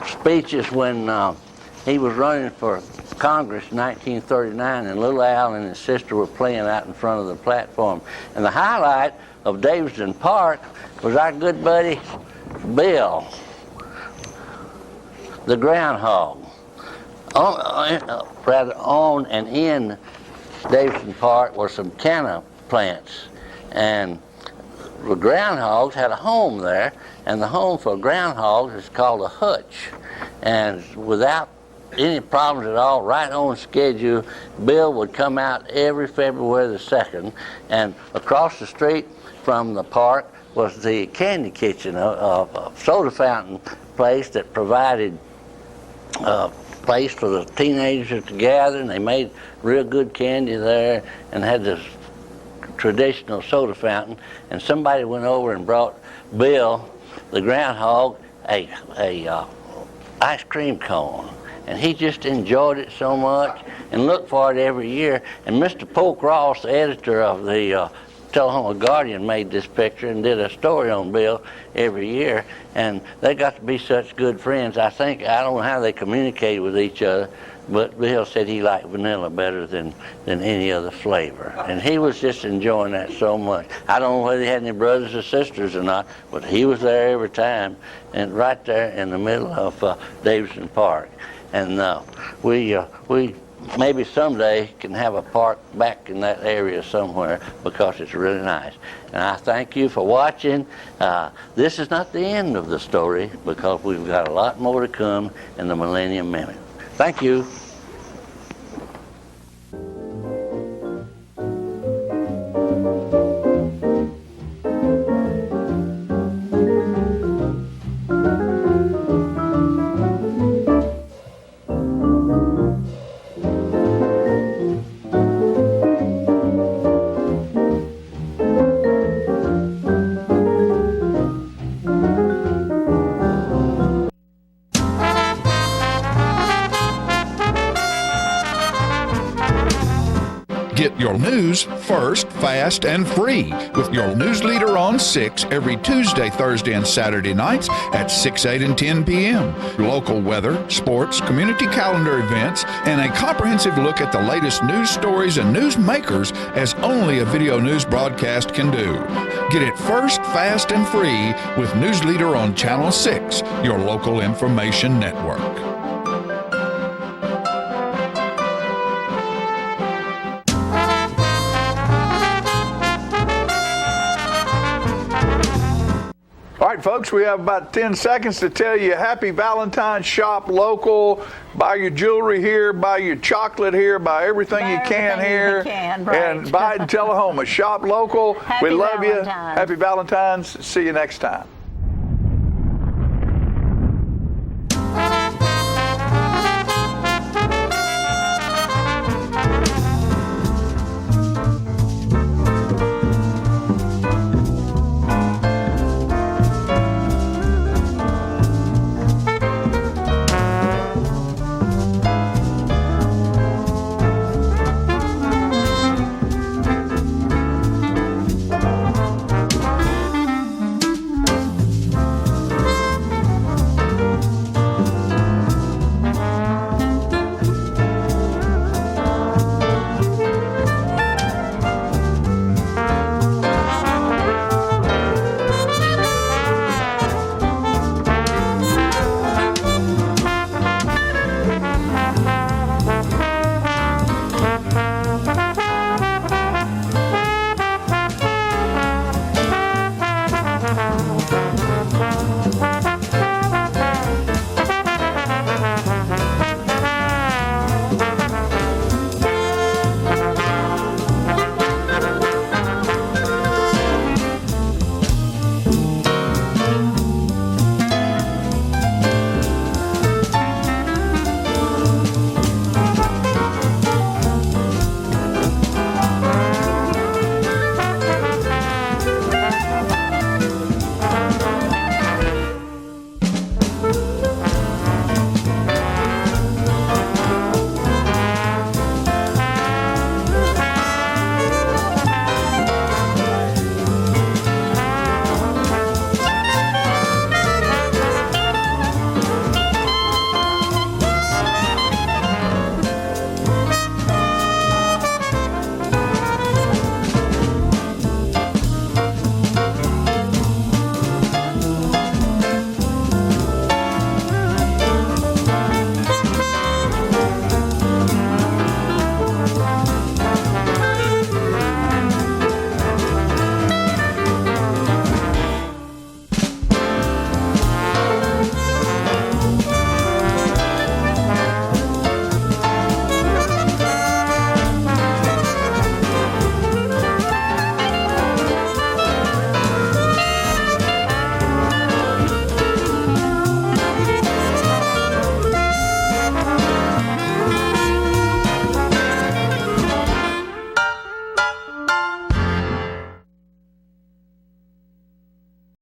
speeches when he was running for Congress in 1939, and little Al and his sister were playing out in front of the platform. And the highlight of Davidson Park was our good buddy Bill, the groundhog. On and in Davidson Park were some plants. And the groundhogs had a home there, and the home for groundhogs is called a hutch. And without any problems at all, right on schedule, Bill would come out every February the 2nd, and across the street from the park was the candy kitchen, a soda fountain place that provided a place for the teenagers to gather, and they made real good candy there and had this traditional soda fountain. And somebody went over and brought Bill, the groundhog, a ice cream cone. And he just enjoyed it so much and looked for it every year. And Mr. Polk Ross, the editor of the Tullahoma Guardian, made this picture and did a story on Bill every year. And they got to be such good friends. I don't know how they communicated with each other, but Bill said he liked vanilla better than any other flavor. And he was just enjoying that so much. I don't know whether he had any brothers or sisters or not, but he was there every time, and right there in the middle of Davidson Park. And we maybe someday can have a park back in that area somewhere, because it's really nice. And I thank you for watching. This is not the end of the story, because we've got a lot more to come in the Millennium Minute. Thank you. Get your news first, fast, and free with your news leader on 6 every Tuesday, Thursday, and Saturday nights at 6, 8, and 10 p.m. Local weather, sports, community calendar events, and a comprehensive look at the latest news stories and news makers as only a video news broadcast can do. Get it first, fast, and free with News Leader on Channel 6, your local information network. All right, folks, we have about 10 seconds to tell you happy Valentine's. Shop local. Buy your jewelry here. Buy your chocolate here. Buy everything you can here. And buy it in Tullahoma. Shop local. We love you. Happy Valentine's. See you next time.